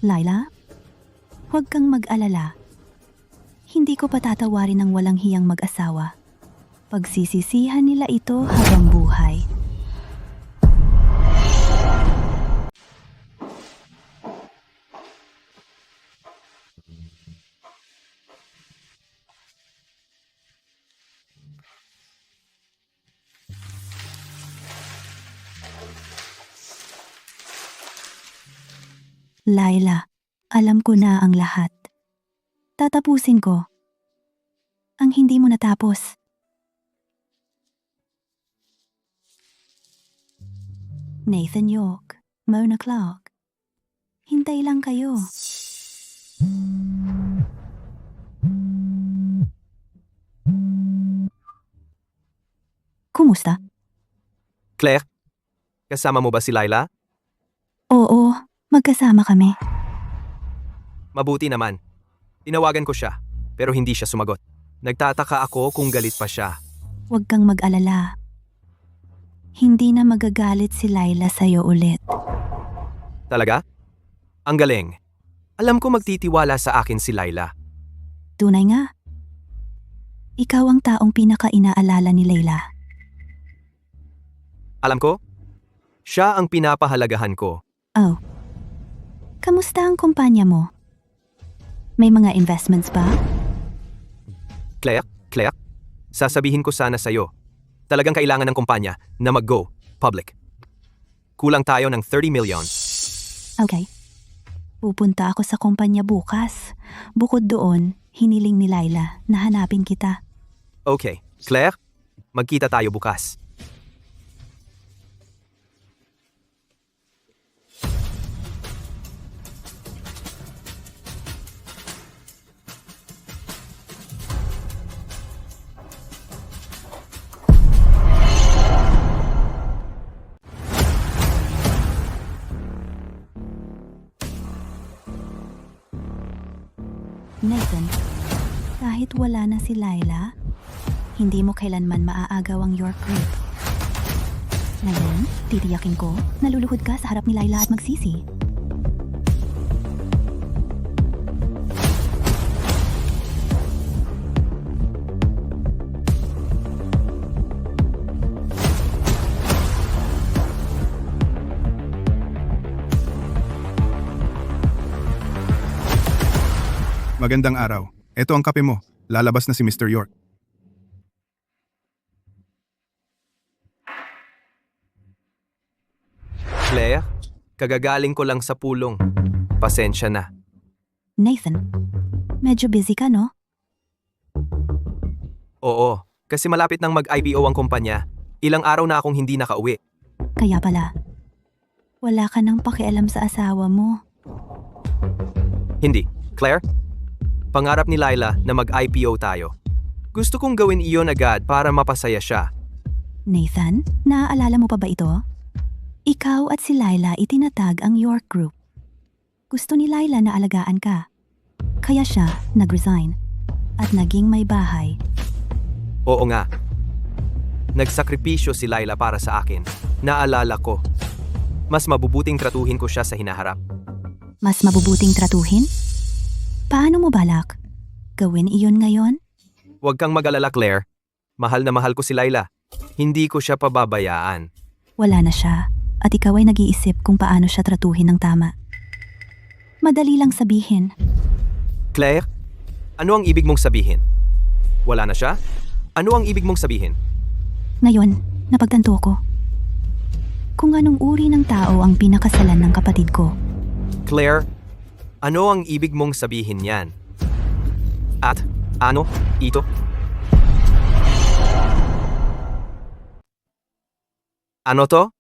Laila, huwag kang mag-alala. Hindi ko patatawarin ang walang hiyang mag-asawa. Pagsisisihan nila ito habang buhay. Laila, alam ko na ang lahat. Tatapusin ko. Ang hindi mo natapos. Nathan York, Mona Clark. Hintay lang kayo. Kumusta? Claire, kasama mo ba si Laila? Oo, magkasama kami. Mabuti naman. Tinawagan ko siya, pero hindi siya sumagot. Nagtataka ako kung galit pa siya. Huwag kang mag-alala. Hindi na magagalit si Laila sa'yo ulit. Talaga? Ang galing. Alam ko magtitiwala sa akin si Laila. Tunay nga. Ikaw ang taong pinaka-inaalala ni Laila. Alam ko? Siya ang pinapahalagahan ko. Oh. Kamusta ang kumpanya mo? May mga investments ba? Claire, sasabihin ko sana sa'yo. Talagang kailangan ng kumpanya na mag-go public. Kulang tayo ng 30 million. Okay. Pupunta ako sa kumpanya bukas. Bukod doon, hiniling ni Laila na hanapin kita. Okay, Claire, magkita tayo bukas. Nathan, kahit wala na si Laila, hindi mo kailanman maaagaw ang York Group. Ngayon, titiyakin ko, naluluhod ka sa harap ni Laila at magsisi. Magandang araw. Ito ang kape mo. Lalabas na si Mr. York. Claire, kagagaling ko lang sa pulong. Pasensya na. Nathan, medyo busy ka, no? Oo, kasi malapit nang mag-IPO ang kumpanya. Ilang araw na akong hindi nakauwi. Kaya pala, wala ka nang pakialam sa asawa mo. Hindi. Claire, pangarap ni Laila na mag-IPO tayo. Gusto kong gawin iyon agad para mapasaya siya. Nathan, naaalala mo pa ba ito? Ikaw at si Laila itinatag ang York Group. Gusto ni Laila na alagaan ka. Kaya siya nag-resign at naging may bahay. Oo nga. Nagsakripisyo si Laila para sa akin. Naalala ko. Mas mabubuting tratuhin ko siya sa hinaharap. Mas mabubuting tratuhin? Paano mo balak? Gawin iyon ngayon? Huwag kang mag-alala, Claire. Mahal na mahal ko si Laila. Hindi ko siya pababayaan. Wala na siya at ikaw ay nag-iisip kung paano siya tratuhin ng tama. Madali lang sabihin. Claire, ano ang ibig mong sabihin? Wala na siya? Ano ang ibig mong sabihin? Ngayon, napagtanto ko. Kung anong uri ng tao ang pinakasalan ng kapatid ko. Claire, ano ang ibig mong sabihin yan? At ano ito? Ano to?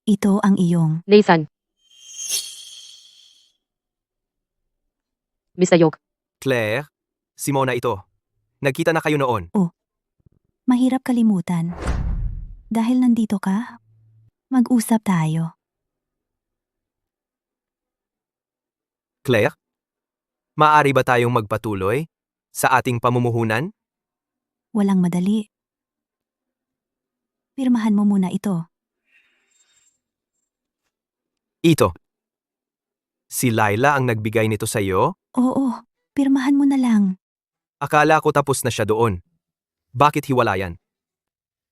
Ito ang iyong. Nathan. Mr. York. Claire, Simona ito. Nagkita na kayo noon. Mahirap kalimutan. Dahil nandito ka, mag-usap tayo. Claire, maaari ba tayong magpatuloy sa ating pamumuhunan? Walang madali. Pirmahan mo muna ito. Ito. Si Laila ang nagbigay nito sa iyo? Oo, pirmahan mo na lang. Akala ko tapos na siya doon. Bakit hiwalayan?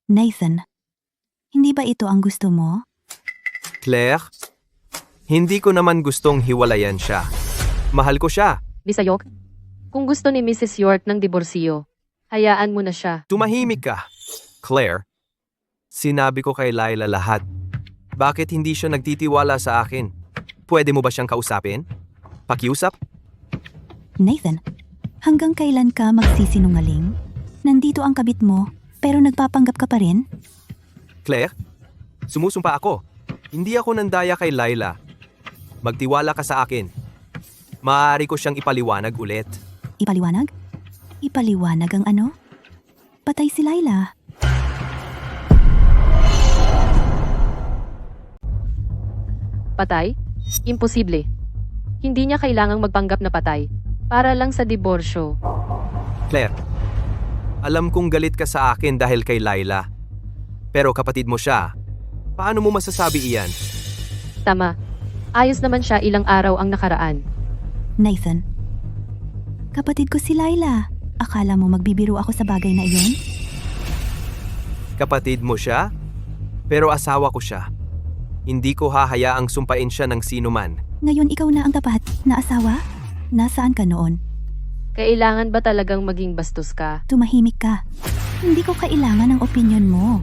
Nathan, hindi ba ito ang gusto mo? Claire, hindi ko naman gustong hiwalayan siya. Mahal ko siya. Mr. York. Kung gusto ni Mrs. York ng diborsyo, hayaan mo na siya. Tumahimik ka. Claire, sinabi ko kay Laila lahat. Bakit hindi siya nagtitiwala sa akin? Pwede mo ba siyang kausapin? Pakiusap? Nathan, hanggang kailan ka magsisinungaling? Nandito ang kabit mo, pero nagpapanggap ka pa rin? Claire, sumusumpa ako. Hindi ako nandaya kay Laila. Magtiwala ka sa akin. Maaari ko siyang ipaliwanag ulit. Ipaliwanag? Ipaliwanag ang ano? Patay si Laila. Patay? Imposible. Hindi niya kailangang magpanggap na patay. Para lang sa diborsyo. Claire, alam kong galit ka sa akin dahil kay Laila. Pero kapatid mo siya. Paano mo masasabi iyan? Tama. Ayos naman siya ilang araw ang nakaraan. Nathan, kapatid ko si Laila. Akala mo magbibiro ako sa bagay na iyon? Kapatid mo siya? Pero asawa ko siya. Hindi ko hahayaang sumpain siya ng sino man. Ngayon ikaw na ang tapat na asawa? Nasaan ka noon? Kailangan ba talagang maging bastos ka? Tumahimik ka. Hindi ko kailangan ng opinyon mo.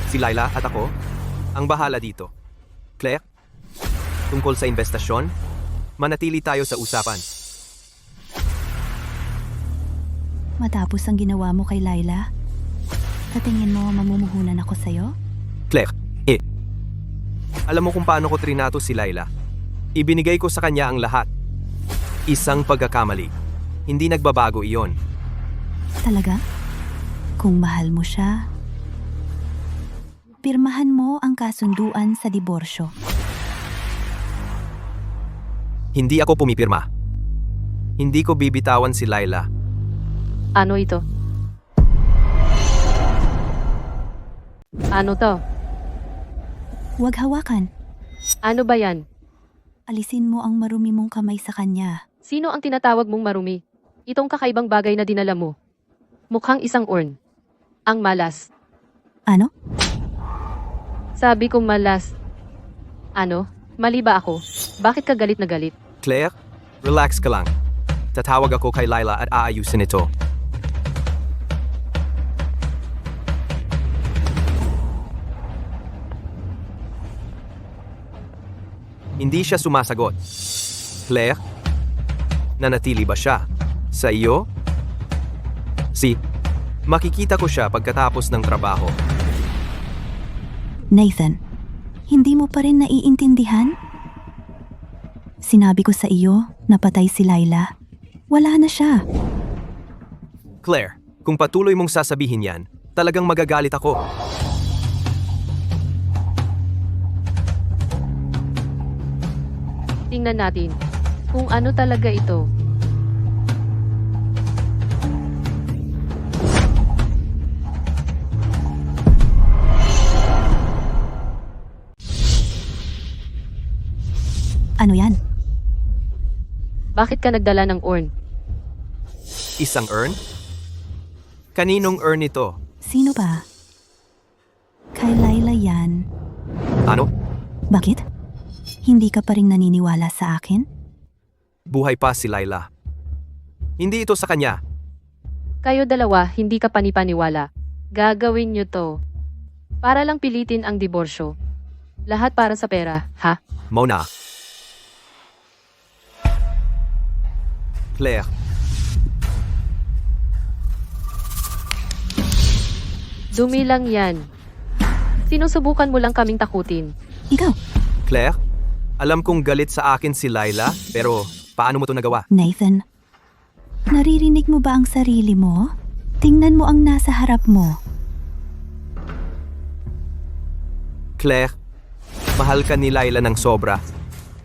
Si Laila at ako, ang bahala dito. Claire, tungkol sa investasyon, manatili tayo sa usapan. Matapos ang ginawa mo kay Laila, sa tingin mo mamumuhunan ako sa'yo? Claire, alam mo kung paano ko trinato si Laila. Ibinigay ko sa kanya ang lahat. Isang pagkakamali. Hindi nagbabago iyon. Talaga? Kung mahal mo siya, pirmahan mo ang kasunduan sa diborsyo. Hindi ako pumipirma. Hindi ko bibitawan si Laila. Ano ito? Ano to? Huwag hawakan. Ano ba yan? Alisin mo ang marumi mong kamay sa kanya. Sino ang tinatawag mong marumi? Itong kakaibang bagay na dinala mo. Mukhang isang urn. Ang malas. Ano? Sabi ko malas. Ano? Mali ba ako? Bakit ka galit na galit? Claire, relax ka lang. Tatawag ako kay Laila at aayusin ito. Hindi siya sumasagot. Claire, nanatili ba siya? Sa iyo? Makikita ko siya pagkatapos ng trabaho. Nathan, hindi mo pa rin naiintindihan? Sinabi ko sa iyo, napatay si Laila. Wala na siya. Claire, kung patuloy mong sasabihin yan, talagang magagalit ako. Tingnan natin kung ano talaga ito. Ano yan? Bakit ka nagdala ng urn? Isang urn? Kaninong urn ito? Sino ba? Kay Laila yan. Ano? Bakit? Hindi ka pa rin naniniwala sa akin? Buhay pa si Laila. Hindi ito sa kanya. Kayo dalawa, hindi ka panipaniwala. Gagawin nyo to. Para lang pilitin ang diborsyo. Lahat para sa pera, ha? Mona. Claire, Dumi lang yan. Sinusubukan mo lang kaming takutin. Ikaw, Claire, alam kong galit sa akin si Laila, pero paano mo ito nagawa? Nathan. Naririnig mo ba ang sarili mo? Tingnan mo ang nasa harap mo. Claire, mahal ka ni Laila ng sobra.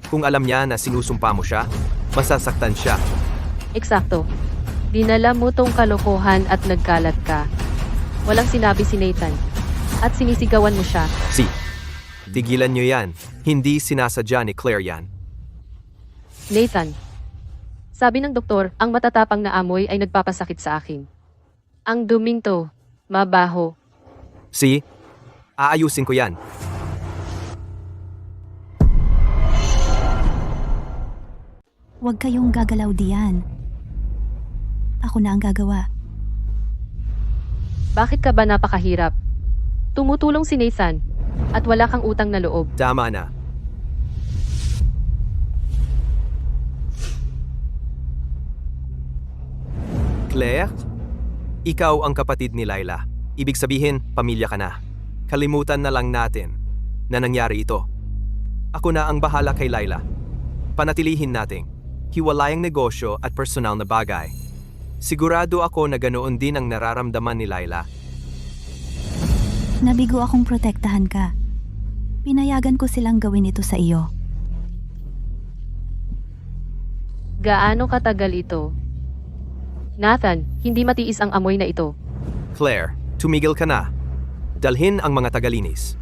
Kung alam niya na sinusumpa mo siya, masasaktan siya. Eksakto. Dinala mo tong kalokohan at nagkalat ka. Walang sinabi si Nathan. At sinisigawan mo siya. Tigilan niyo yan. Hindi sinasadya ni Claire yan. Nathan. Sabi ng doktor, ang matatapang na amoy ay nagpapasakit sa akin. Ang duming to. Mabaho. Aayusin ko yan. Huwag kayong gagalaw diyan. Ako na ang gagawa. Bakit ka ba napakahirap? Tumutulong si Nathan. At wala kang utang na loob. Tama na. Claire, ikaw ang kapatid ni Laila. Ibig sabihin, pamilya ka na. Kalimutan na lang natin na nangyari ito. Ako na ang bahala kay Laila. Panatilihin nating hiwalayang negosyo at personal na bagay. Sigurado ako na ganoon din ang nararamdaman ni Laila. Nabigo akong protektahan ka. Pinayagan ko silang gawin ito sa iyo. Gaano katagal ito? Nathan, hindi matiis ang amoy na ito. Claire, tumigil ka na. Dalhin ang mga tagalinis.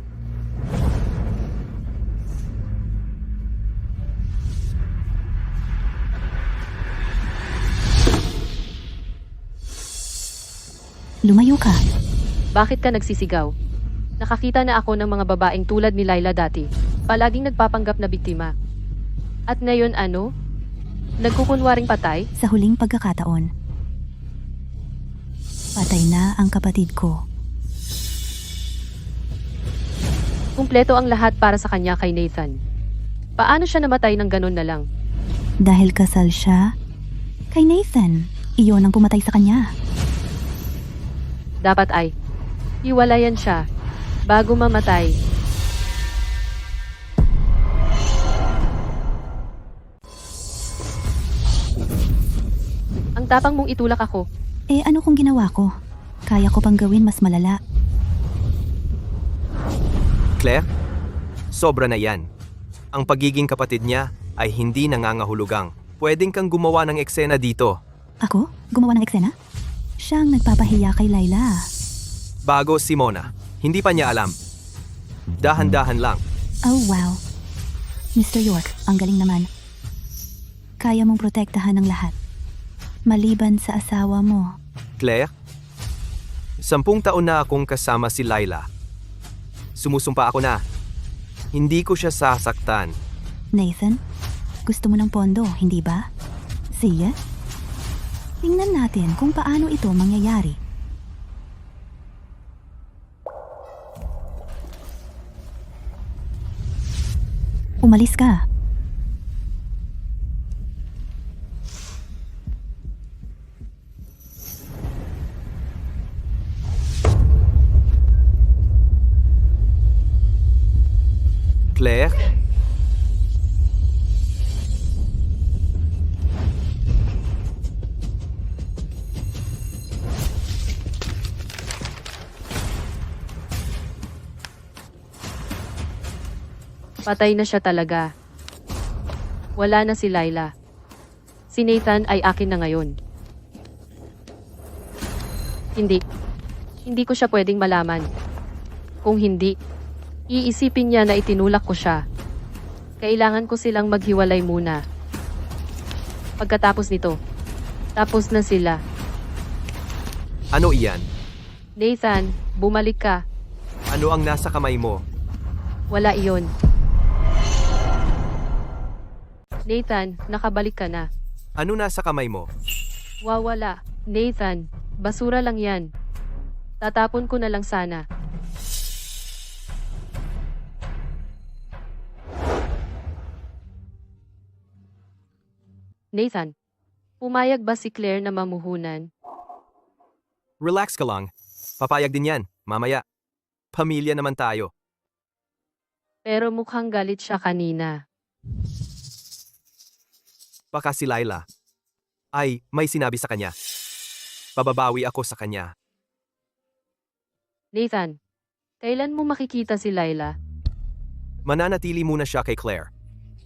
Lumayo ka. Bakit ka nagsisigaw? Nakakita na ako ng mga babaeng tulad ni Laila dati. Palaging nagpapanggap na biktima. At ngayon ano? Nagkukunwaring patay? Sa huling pagkakataon. Patay na ang kapatid ko. Kumpleto ang lahat para sa kanya kay Nathan. Paano siya namatay ng ganun na lang? Dahil kasal siya kay Nathan. Iyon ang pumatay sa kanya. Dapat ay iwalayan siya bago mamatay. Ang tapang mong itulak ako. Eh ano kung ginawa ko? Kaya ko pang gawin mas malala. Claire, sobra na yan. Ang pagiging kapatid niya ay hindi nangangahulugang. Pwedeng kang gumawa ng eksena dito. Ako? Gumawa ng eksena? Siya ang nagpapahiya kay Laila. Bago si Mona, hindi pa niya alam. Dahan-dahan lang. Oh wow. Mr. York, ang galing naman. Kaya mong protektahan ng lahat. Maliban sa asawa mo. Claire, 10 taon na akong kasama si Laila. Sumusumpa ako na. Hindi ko siya sasaktan. Nathan, gusto mo ng pondo, hindi ba? Sige. Tingnan natin kung paano ito mangyayari. Umalis ka. Claire? Patay na siya talaga. Wala na si Laila. Si Nathan ay akin na ngayon. Hindi. Hindi ko siya pwedeng malaman. Kung hindi, iisipin niya na itinulak ko siya. Kailangan ko silang maghiwalay muna. Pagkatapos nito, tapos na sila. Ano iyan? Nathan, bumalik ka. Ano ang nasa kamay mo? Wala iyon. Nathan, nakabalik ka na. Ano nasa kamay mo? Wawala. Nathan, basura lang yan. Tatapon ko na lang sana. Nathan, pumayag ba si Claire na mamuhunan? Relax ka lang. Papayag din yan, mamaya. Pamilya naman tayo. Pero mukhang galit siya kanina. Baka si Laila ay may sinabi sa kanya. Pababawi ako sa kanya. Nathan, kailan mo makikita si Laila? Mananatili muna siya kay Claire.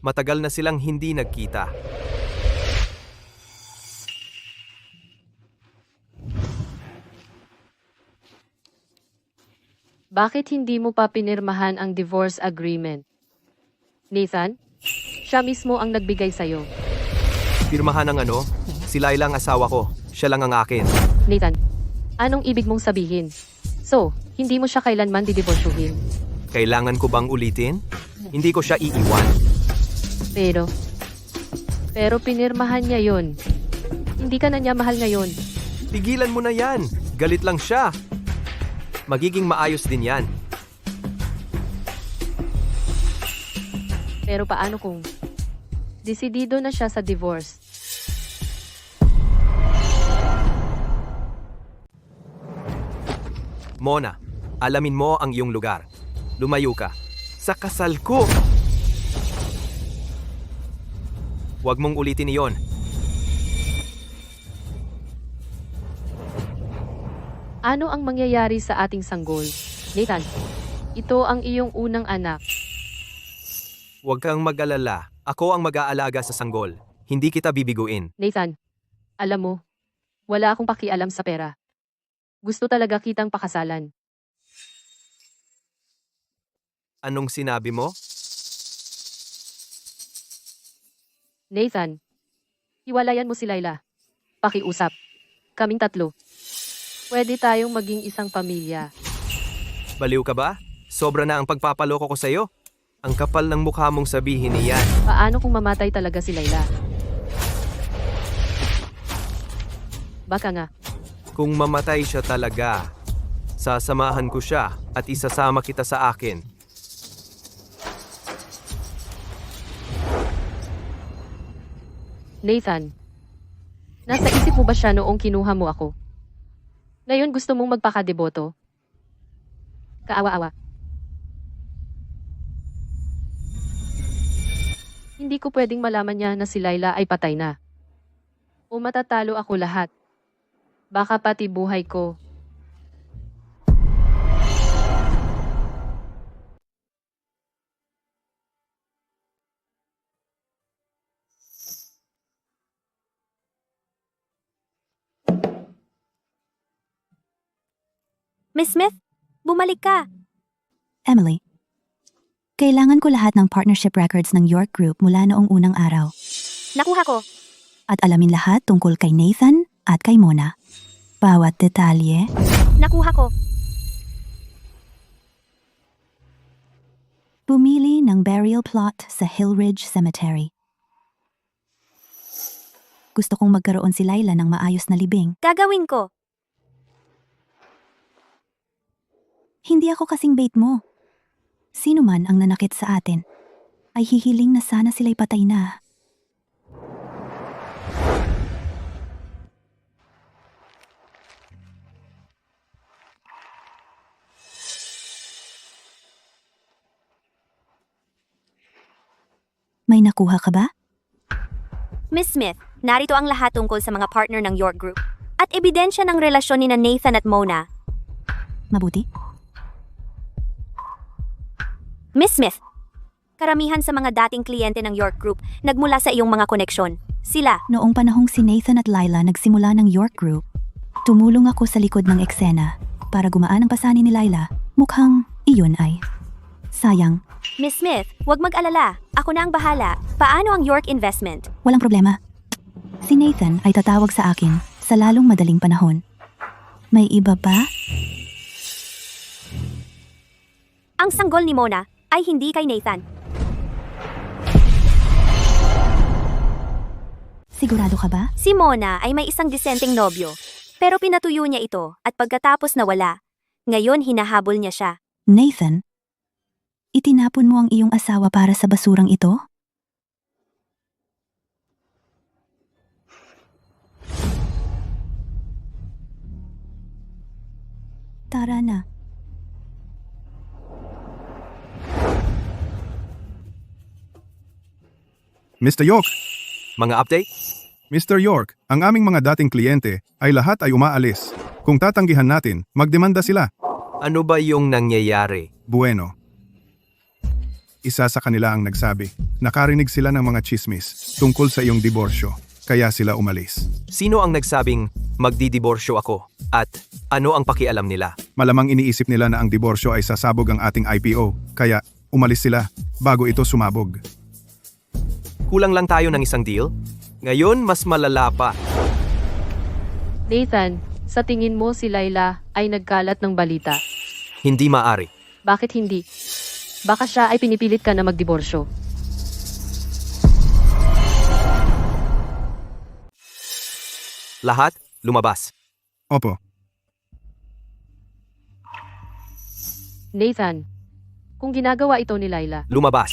Matagal na silang hindi nagkita. Bakit hindi mo pa pinirmahan ang divorce agreement? Nathan, siya mismo ang nagbigay sa'yo. Pirmahan ng ano? Si Laila ang asawa ko. Siya lang ang akin. Nathan, anong ibig mong sabihin? So, hindi mo siya kailanman didiborsyohin. Kailangan ko bang ulitin? Hindi ko siya iiwan. Pero pinirmahan niya yon. Hindi ka na niya mahal ngayon. Pigilan mo na yan. Galit lang siya. Magiging maayos din yan. Pero paano kung desidido na siya sa divorce? Mona, alamin mo ang iyong lugar. Lumayo ka. Sa kasal ko! Huwag mong ulitin iyon. Ano ang mangyayari sa ating sanggol? Nathan, ito ang iyong unang anak. Huwag kang mag-alala. Ako ang mag-aalaga sa sanggol. Hindi kita bibiguin. Nathan, alam mo, wala akong pakialam sa pera. Gusto talaga kitang pakasalan. Anong sinabi mo? Nathan, hiwalayan mo si Laila. Pakiusap. Kaming tatlo. Pwede tayong maging isang pamilya. Baliw ka ba? Sobra na ang pagpapaloko ko sa'yo. Ang kapal ng mukha mong sabihin iyan. Paano kung mamatay talaga si Laila? Baka nga. Kung mamatay siya talaga, sasamahan ko siya at isasama kita sa akin. Nathan, nasa isip mo ba siya noong kinuha mo ako? Ngayon gusto mong magpakadeboto? Kaawa-awa. Hindi ko pwedeng malaman niya na si Laila ay patay na. O matatalo ako lahat. Baka pati buhay ko. Miss Smith, bumalik ka. Emily, kailangan ko lahat ng partnership records ng York Group mula noong unang araw. Nakuha ko. At alamin lahat tungkol kay Nathan at kay Mona. Bawat detalye. Nakuha ko. Bumili ng burial plot sa Hillridge Cemetery. Gusto kong magkaroon si Laila ng maayos na libing. Gagawin ko. Hindi ako kasing bait mo. Sino man ang nanakit sa atin, ay hihiling na sana sila'y patay na. May nakuha ka ba? Miss Smith, narito ang lahat tungkol sa mga partner ng York Group. At ebidensya ng relasyon ni na Nathan at Mona. Mabuti? Miss Smith, karamihan sa mga dating kliyente ng York Group nagmula sa iyong mga koneksyon. Sila, Noong panahong si Nathan at Laila nagsimula ng York Group, tumulong ako sa likod ng eksena para gumaan ang pasanin ni Laila. Mukhang iyon ay sayang. Miss Smith, huwag mag-alala. Ako na ang bahala. Paano ang York Investment? Walang problema. Si Nathan ay tatawag sa akin sa lalong madaling panahon. May iba ba? Ang sanggol ni Mona ay hindi kay Nathan. Sigurado ka ba? Si Mona ay may isang disenteng nobyo. Pero pinatuyo niya ito at pagkatapos nawala. Ngayon hinahabol niya siya. Nathan, itinapon mo ang iyong asawa para sa basurang ito? Tara na. Mr. York, Mga update? Mr. York, ang aming mga dating kliyente ay lahat ay umaalis. Kung tatanggihan natin, magdemanda sila. Ano ba yung nangyayari? Bueno. Isa sa kanila ang nagsabi, nakarinig sila ng mga chismis tungkol sa iyong diborsyo, kaya sila umalis. Sino ang nagsabing magdidiborsyo ako? At ano ang pakialam nila? Malamang iniisip nila na ang diborsyo ay sasabog ang ating IPO, kaya umalis sila bago ito sumabog. Kulang lang tayo ng isang deal? Ngayon, mas malala pa. Nathan, sa tingin mo si Laila ay nagkalat ng balita. Hindi maari. Bakit hindi? Baka siya ay pinipilit ka na magdiborsyo. Lahat, lumabas. Opo, Nathan, kung ginagawa ito ni Laila, Lumabas.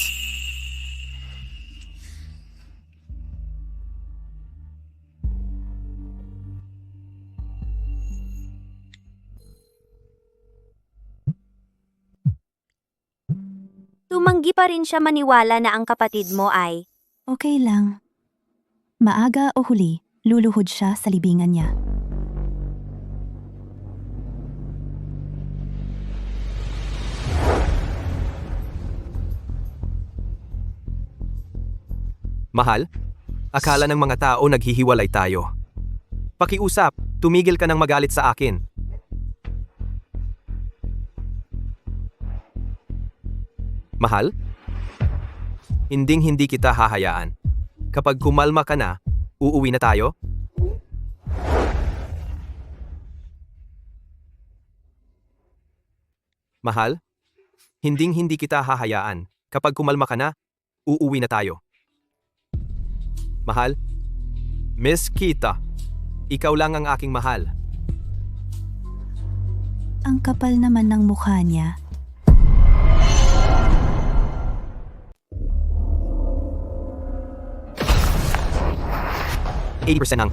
Tumanggi pa rin siya maniwala na ang kapatid mo ay... Okay lang. Maaga o huli, luluhod siya sa libingan niya. Mahal, akala ng mga tao naghihiwalay tayo. Pakiusap, tumigil ka ng magalit sa akin. Mahal, hindi kita hahayaan. Kapag kumalma ka na, uuwi na tayo? Mahal, hindi kita hahayaan. Kapag kumalma ka na, uuwi na tayo. Mahal, Miss Kita, ikaw lang ang aking mahal. Ang kapal naman ng mukha niya. %.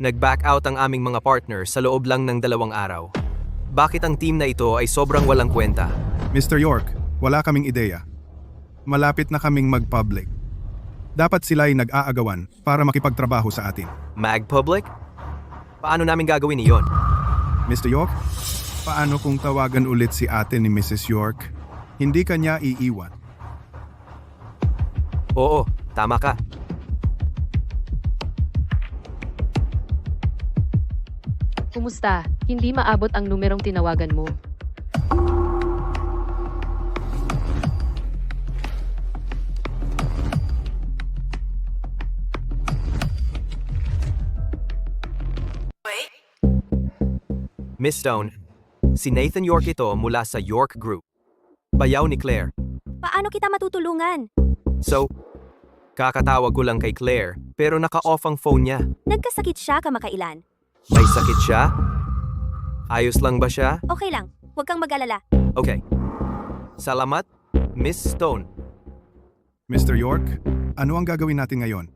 Nag-back out ang aming mga partner sa loob lang ng 2 araw. Bakit ang team na ito ay sobrang walang kwenta? Mr. York, wala kaming ideya. Malapit na kaming mag-public. Dapat sila ay nag-aagawan para makipagtrabaho sa atin. Mag Public? Paano namin gagawin iyon? Mr. York, paano kung tawagan ulit si ate ni Mrs. York? Hindi kanya iiwan. Oo, tama ka. kumusta? Hindi maabot ang numerong tinawagan mo. Miss Stone, si Nathan York ito mula sa York Group. Bayaw ni Claire. Paano kita matutulungan? So, kakatawag ko lang kay Claire, pero naka-off ang phone niya. Nagkasakit siya kamakailan. May sakit siya? Ayos lang ba siya? Okay lang, huwag kang mag-alala. Okay. Salamat, Miss Stone. Mr. York, ano ang gagawin natin ngayon?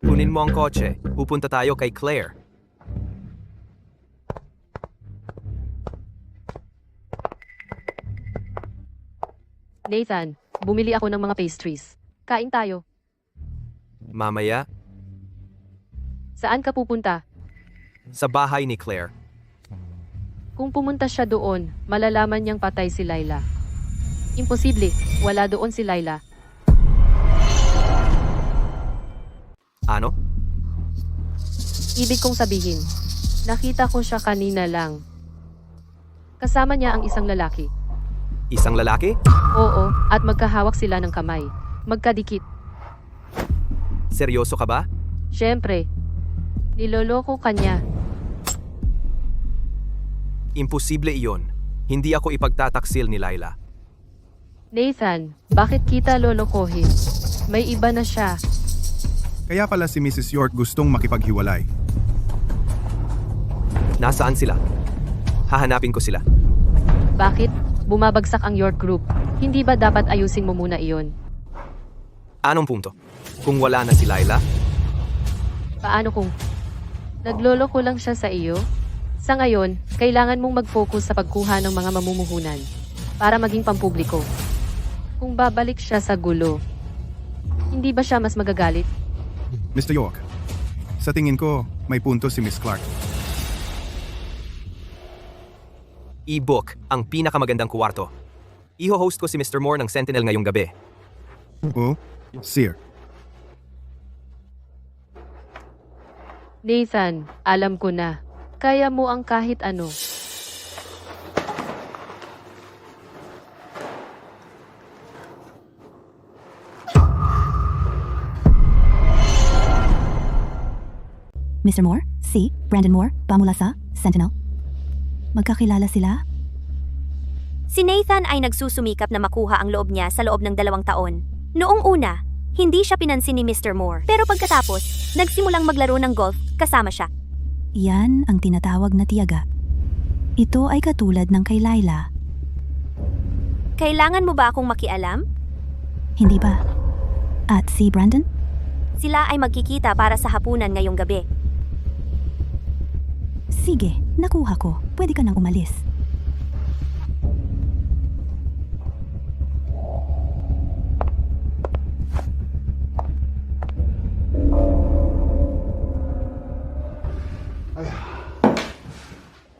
Kunin mo ang kotse. Pupunta tayo kay Claire. Nathan, bumili ako ng mga pastries. Kain tayo. Mamaya, Saan ka pupunta? sa bahay ni Claire. Kung pumunta siya doon, malalaman niyang patay si Laila. Imposible, wala doon si Laila. Ano? Ibig kong sabihin, nakita ko siya kanina lang. Kasama niya ang isang lalaki. Isang lalaki? Oo, at magkahawak sila ng kamay. Magkadikit. Seryoso ka ba? Siyempre, niloloko kanya. Imposible iyon. Hindi ako ipagtataksil ni Laila. Nathan, bakit kita lolokohin? May iba na siya. Kaya pala si Mrs. York gustong makipaghiwalay. Nasaan sila? Hahanapin ko sila. Bakit? Bumabagsak ang York Group. Hindi ba dapat ayusin mo muna iyon? Anong punto? Kung wala na si Laila? Paano kung nagloloko lang siya sa iyo? Sa ngayon, kailangan mong mag-focus sa pagkuha ng mga mamumuhunan para maging pampubliko. Kung babalik siya sa gulo, hindi ba siya mas magagalit? Mr. York, sa tingin ko, may punto si Miss Clark. E-book, ang pinakamagandang kwarto. Iho-host ko si Mr. Moore ng Sentinel ngayong gabi. Oh, Sir. Nathan, alam ko na. Kaya mo ang kahit ano. Mr. Moore? Si Brandon Moore, pamula sa Sentinel. Magkakilala sila? Si Nathan ay nagsusumikap na makuha ang loob niya sa loob ng 2 taon. Noong una, hindi siya pinansin ni Mr. Moore. Pero pagkatapos, nagsimulang maglaro ng golf kasama siya. Yan ang tinatawag na tiyaga. Ito ay katulad ng kay Laila. Kailangan mo ba akong makialam? Hindi ba? At si Brandon? Sila ay magkikita para sa hapunan ngayong gabi. Sige, nakuha ko. Pwede ka nang umalis.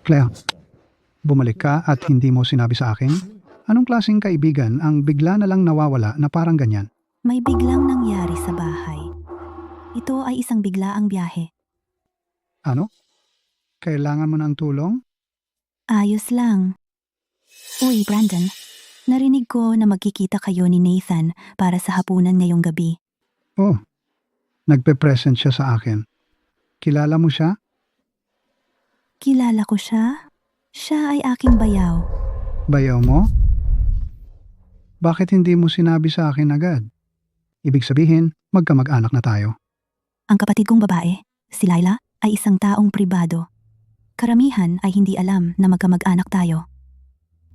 Claire, bumalik ka at hindi mo sinabi sa akin? Anong klaseng kaibigan ang bigla na lang nawawala na parang ganyan? May biglang nangyari sa bahay. Ito ay isang biglaang biyahe. Ano? Kailangan mo ng tulong? Ayos lang. Uy, Brandon. Narinig ko na magkikita kayo ni Nathan para sa hapunan ngayong gabi. Oh, nagpe-present siya sa akin. Kilala mo siya? Kilala ko siya. Siya ay aking bayaw. Bayaw mo? Bakit hindi mo sinabi sa akin agad? Ibig sabihin, magkamag-anak na tayo. Ang kapatid kong babae, si Laila, ay isang taong pribado. Karamihan ay hindi alam na magkamag-anak tayo.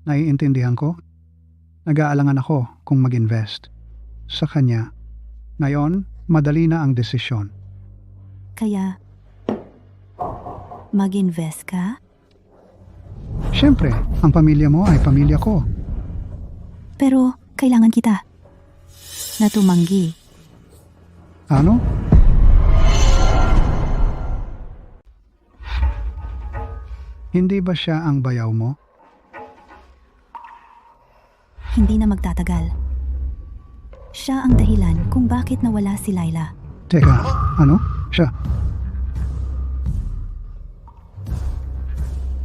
Naiintindihan ko. Nag-aalangan ako kung mag-invest. Sa kanya. Ngayon, madali na ang desisyon. Kaya, mag-invest ka? Siyempre, ang pamilya mo ay pamilya ko. Pero, kailangan kita. Natumanggi. Ano? Hindi ba siya ang bayaw mo? Hindi na magtatagal. Siya ang dahilan kung bakit nawala si Laila. Teka, ano? Siya?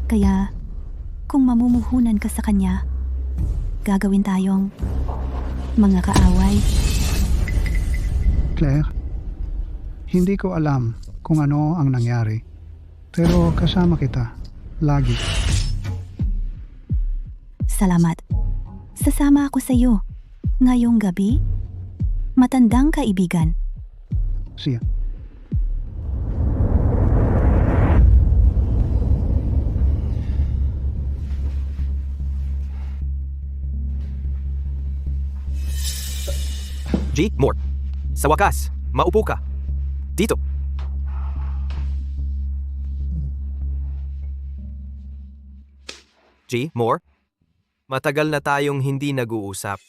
Kaya, kung mamumuhunan ka sa kanya, gagawin tayong mga kaaway. Claire, hindi ko alam kung ano ang nangyari. Pero kasama kita. Lagi. Salamat. Sasama ako sa iyo. Ngayong gabi? Matandang kaibigan. Siya. G. Moore. Sa wakas, maupo ka. Dito. G. Moore. Matagal na tayong hindi nag-uusap.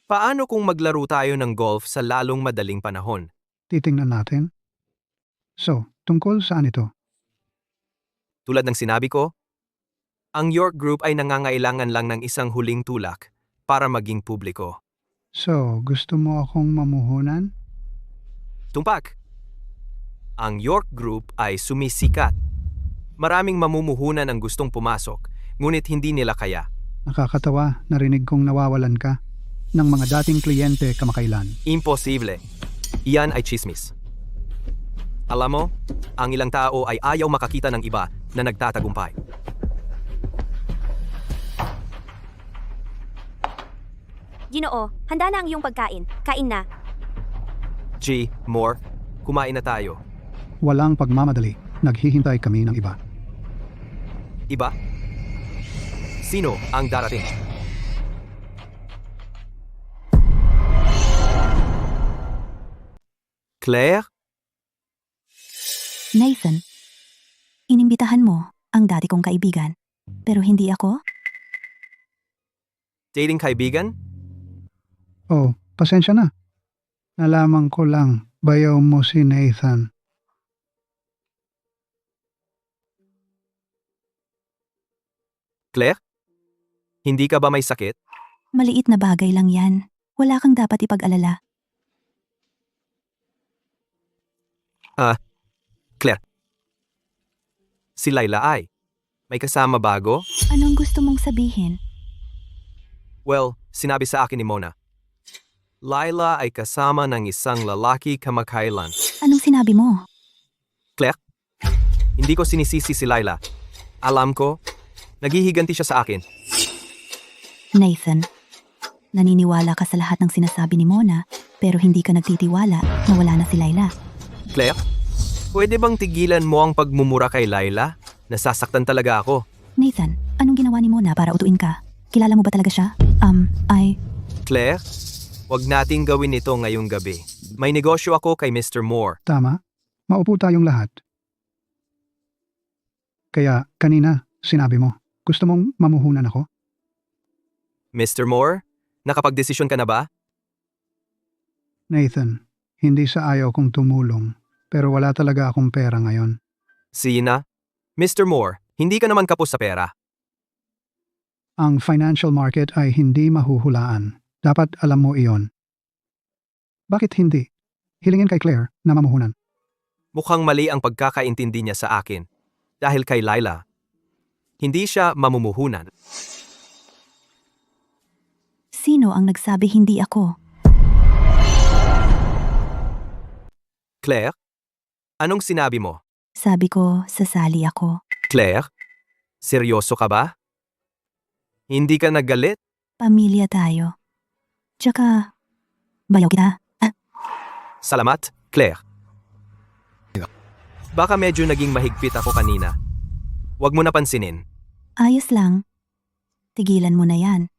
Paano kung maglaro tayo ng golf sa lalong madaling panahon? Titingnan natin. So, tungkol saan ito? Tulad ng sinabi ko, ang York Group ay nangangailangan lang ng isang huling tulak para maging publiko. So, gusto mo akong mamuhunan? Tumpak! Ang York Group ay sumisikat. Maraming mamumuhunan ang gustong pumasok, ngunit hindi nila kaya. Nakakatawa, narinig kong nawawalan ka ng mga dating kliyente kamakailan. Imposible. Iyan ay chismis. Alam mo, ang ilang tao ay ayaw makakita ng iba na nagtatagumpay. Ginoo, handa na ang iyong pagkain. Kain na. G. Moore, kumain na tayo. Walang pagmamadali. Naghihintay kami ng iba. Iba? Sino ang darating? Claire? Nathan, inimbitahan mo ang dati kong kaibigan. Pero hindi ako? Dating kaibigan? Oh, pasensya na. Nalaman ko lang, bayaw mo si Nathan. Claire? Hindi ka ba may sakit? Maliit na bagay lang yan. Wala kang dapat ipag-alala. Claire. Si Laila ay. May kasama bago? Anong gusto mong sabihin? Well, sinabi sa akin ni Mona. Laila ay kasama ng isang lalaki kamakailan. Anong sinabi mo? Claire? Hindi ko sinisisi si Laila. Alam ko, naghihiganti siya sa akin. Nathan, naniniwala ka sa lahat ng sinasabi ni Mona, pero hindi ka nagtitiwala na wala na si Laila. Claire? Pwede bang tigilan mo ang pagmumura kay Laila? Nasasaktan talaga ako. Nathan, anong ginawa ni Mona para utuin ka? Kilala mo ba talaga siya? Claire? Huwag nating gawin ito ngayong gabi. May negosyo ako kay Mr. Moore. Tama. Maupo tayong lahat. Kaya kanina, sinabi mo, gusto mong mamuhunan ako? Mr. Moore? Nakapagdesisyon ka na ba? Nathan, hindi sa ayaw kong tumulong, pero wala talaga akong pera ngayon. Sina? Mr. Moore, hindi ka naman kapos sa pera. Ang financial market ay hindi mahuhulaan. Dapat alam mo iyon. Bakit hindi? Hilingin kay Claire na mamuhunan. Mukhang mali ang pagkakaintindi niya sa akin. Dahil kay Laila, hindi siya mamumuhunan. Sino ang nagsabi hindi ako? Claire? Anong sinabi mo? Sabi ko, sasali ako. Claire? Seryoso ka ba? Hindi ka naggalit? Pamilya tayo. Tsaka, bayaw kita. Salamat, Claire. Baka medyo naging mahigpit ako kanina. Huwag mo napansinin. Ayos lang. Tigilan mo na yan.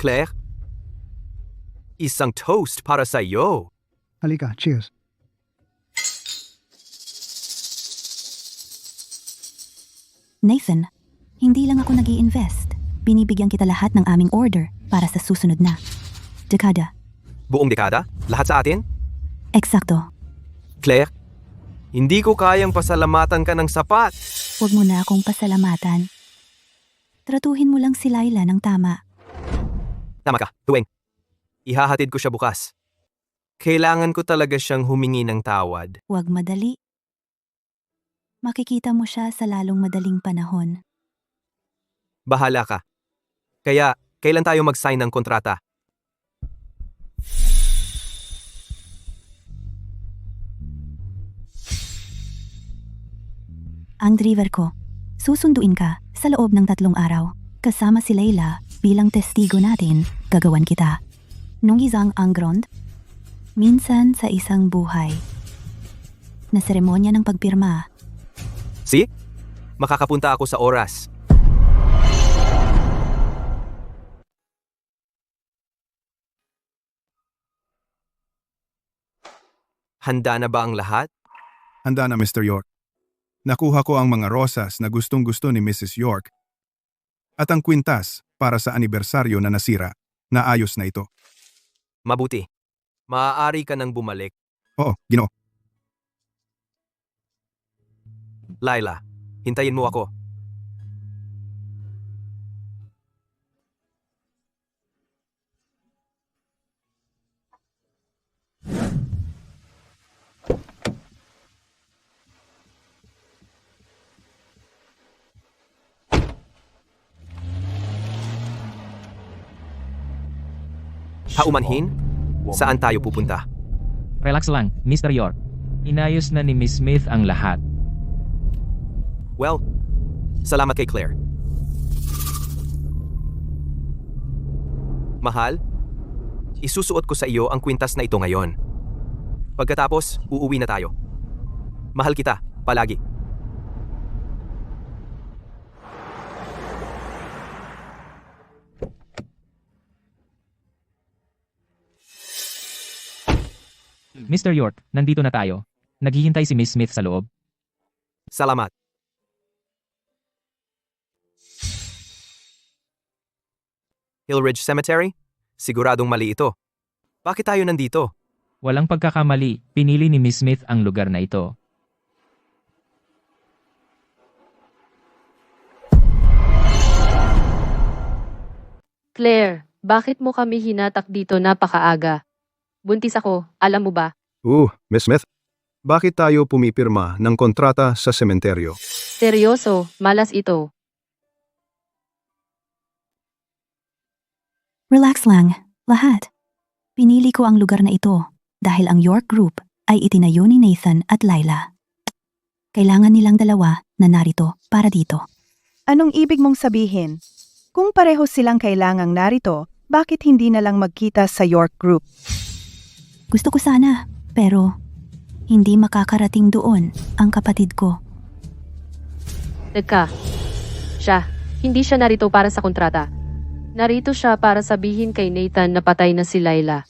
Claire? Isang toast para sa iyo. Halika, cheers. Nathan, hindi lang ako nag-i-invest. Binibigyan kita lahat ng aming order para sa susunod na dekada. Buong dekada? Lahat sa atin? Eksakto. Claire? Hindi ko kayang pasalamatan ka ng sapat. Huwag mo na akong pasalamatan. Tratuhin mo lang si Laila ng tama. Tama ka, Tuwing. Ihahatid ko siya bukas. Kailangan ko talaga siyang humingi ng tawad. Huwag madali. Makikita mo siya sa lalong madaling panahon. Bahala ka. Kaya, kailan tayo mag-sign ng kontrata? Ang driver ko. Susunduin ka sa loob ng 3 araw. Kasama si Layla bilang testigo natin, gagawan kita. Nung isang angrond, minsan sa isang buhay, na seremonya ng pagpirma. See? Makakapunta ako sa oras. Handa na ba ang lahat? Handa na, Mr. York. Nakuha ko ang mga rosas na gustong-gusto ni Mrs. York at ang kwintas para sa anibersaryo na nasira. Naayos na ito. Mabuti. Maaari ka nang bumalik. Oo, Ginoo. Laila, hintayin mo ako. Paumanhin? Saan tayo pupunta? Relax lang, Mr. York. Inayos na ni Miss Smith ang lahat. Well, salamat kay Claire. Mahal, isusuot ko sa iyo ang kwintas na ito ngayon. Pagkatapos, uuwi na tayo. Mahal kita, palagi. Mr. York, nandito na tayo. Naghihintay si Miss Smith sa loob. Salamat. Hillridge Cemetery? Siguradong mali ito. Bakit tayo nandito? Walang pagkakamali, pinili ni Miss Smith ang lugar na ito. Claire, bakit mo kami hinatak dito napakaaga? Buntis ako, alam mo ba? Miss Smith, bakit tayo pumipirma ng kontrata sa sementeryo? Seryoso, malas ito. Relax lang, lahat. Pinili ko ang lugar na ito dahil ang York Group ay itinayo ni Nathan at Laila. Kailangan nilang dalawa na narito para dito. Anong ibig mong sabihin? Kung pareho silang kailangang narito, bakit hindi na lang magkita sa York Group? Gusto ko sana, pero hindi makakarating doon ang kapatid ko. Teka, hindi siya narito para sa kontrata. Narito siya para sabihin kay Nathan na patay na si Laila.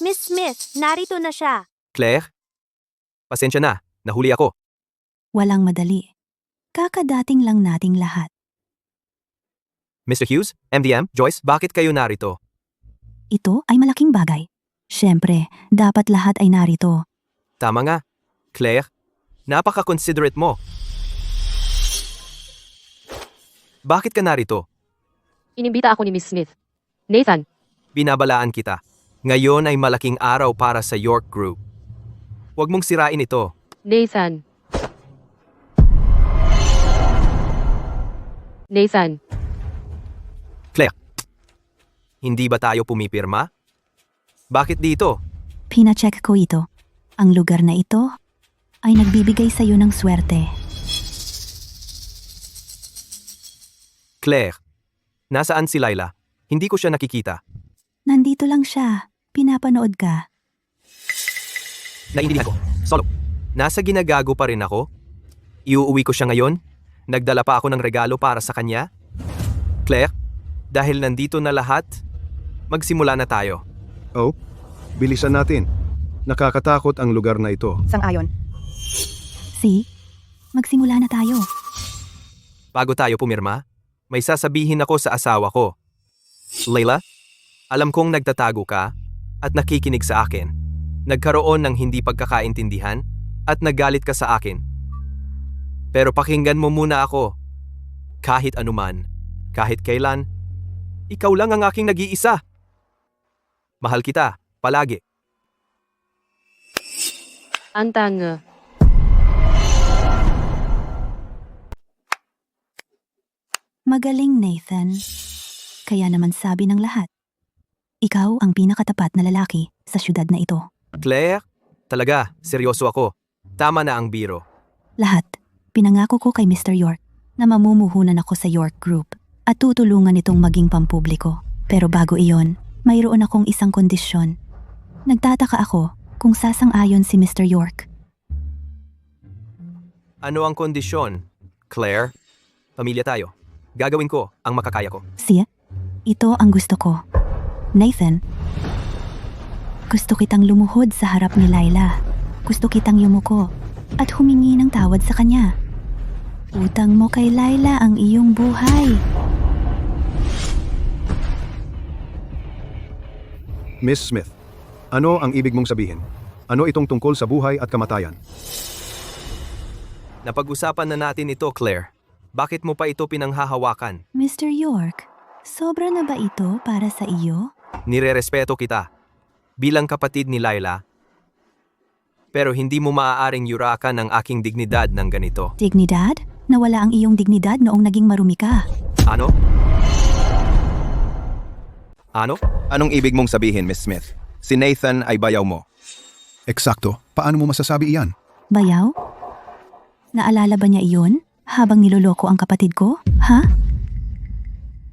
Miss Smith, narito na siya. Claire? Pasensya na, nahuli ako. Walang madali. Kakadating lang nating lahat. Mr. Hughes, MDM, Joyce, bakit kayo narito? Ito ay malaking bagay. Siyempre, dapat lahat ay narito. Tama nga. Claire, napaka-considerate mo. Bakit ka narito? Inimbita ako ni Miss Smith. Nathan, Binabalaan kita. Ngayon ay malaking araw para sa York Group. Huwag mong sirain ito. Nathan. Nathan, Claire, hindi ba tayo pumipirma? Bakit dito? Pinacheck ko ito. Ang lugar na ito ay nagbibigay sa iyo ng swerte. Claire, nasaan si Laila? Hindi ko siya nakikita. Nandito lang siya. Pinapanood ka. Naiintindihan ko. Solo. Nasa ginagago pa rin ako? Iuuwi ko siya ngayon? Nagdala pa ako ng regalo para sa kanya? Claire, dahil nandito na lahat, magsimula na tayo. Oh, bilisan natin. Nakakatakot ang lugar na ito. Sang-ayon. See? Magsimula na tayo. Bago tayo pumirma, may sasabihin ako sa asawa ko. Layla, alam kong nagtatago ka at nakikinig sa akin. Nagkaroon ng hindi pagkakaintindihan at nagalit ka sa akin. Pero pakinggan mo muna ako. Kahit anuman, kahit kailan, ikaw lang ang aking nag-iisa. Mahal kita, palagi. ang tanga. Magaling, Nathan. Kaya naman sabi ng lahat, ikaw ang pinakatapat na lalaki sa syudad na ito. Claire, talaga, seryoso ako. Tama na ang biro. Lahat, pinangako ko kay Mr. York na mamumuhunan ako sa York Group at tutulungan itong maging pampubliko. Pero bago iyon, mayroon akong isang kondisyon. Nagtataka ako kung sasang-ayon si Mr. York. Ano ang kondisyon? Claire? Pamilya tayo. Gagawin ko ang makakaya ko. Siya, ito ang gusto ko. Nathan, gusto kitang lumuhod sa harap ni Laila. Gusto kitang yumuko at humingi ng tawad sa kanya. Utang mo kay Laila ang iyong buhay. Miss Smith, ano ang ibig mong sabihin? Ano itong tungkol sa buhay at kamatayan? Napag-usapan na natin ito, Claire. Bakit mo pa ito pinanghahawakan? Mr. York, sobra na ba ito para sa iyo? Nirerespeto kita bilang kapatid ni Laila. Pero hindi mo maaaring yurakan ang aking dignidad ng ganito. Dignidad? Nawala ang iyong dignidad noong naging marumi ka. Ano? Ano? Anong ibig mong sabihin, Miss Smith? Si Nathan ay bayaw mo. Eksakto. Paano mo masasabi iyan? Bayaw? Naalala ba niya iyon habang niloloko ang kapatid ko? Ha?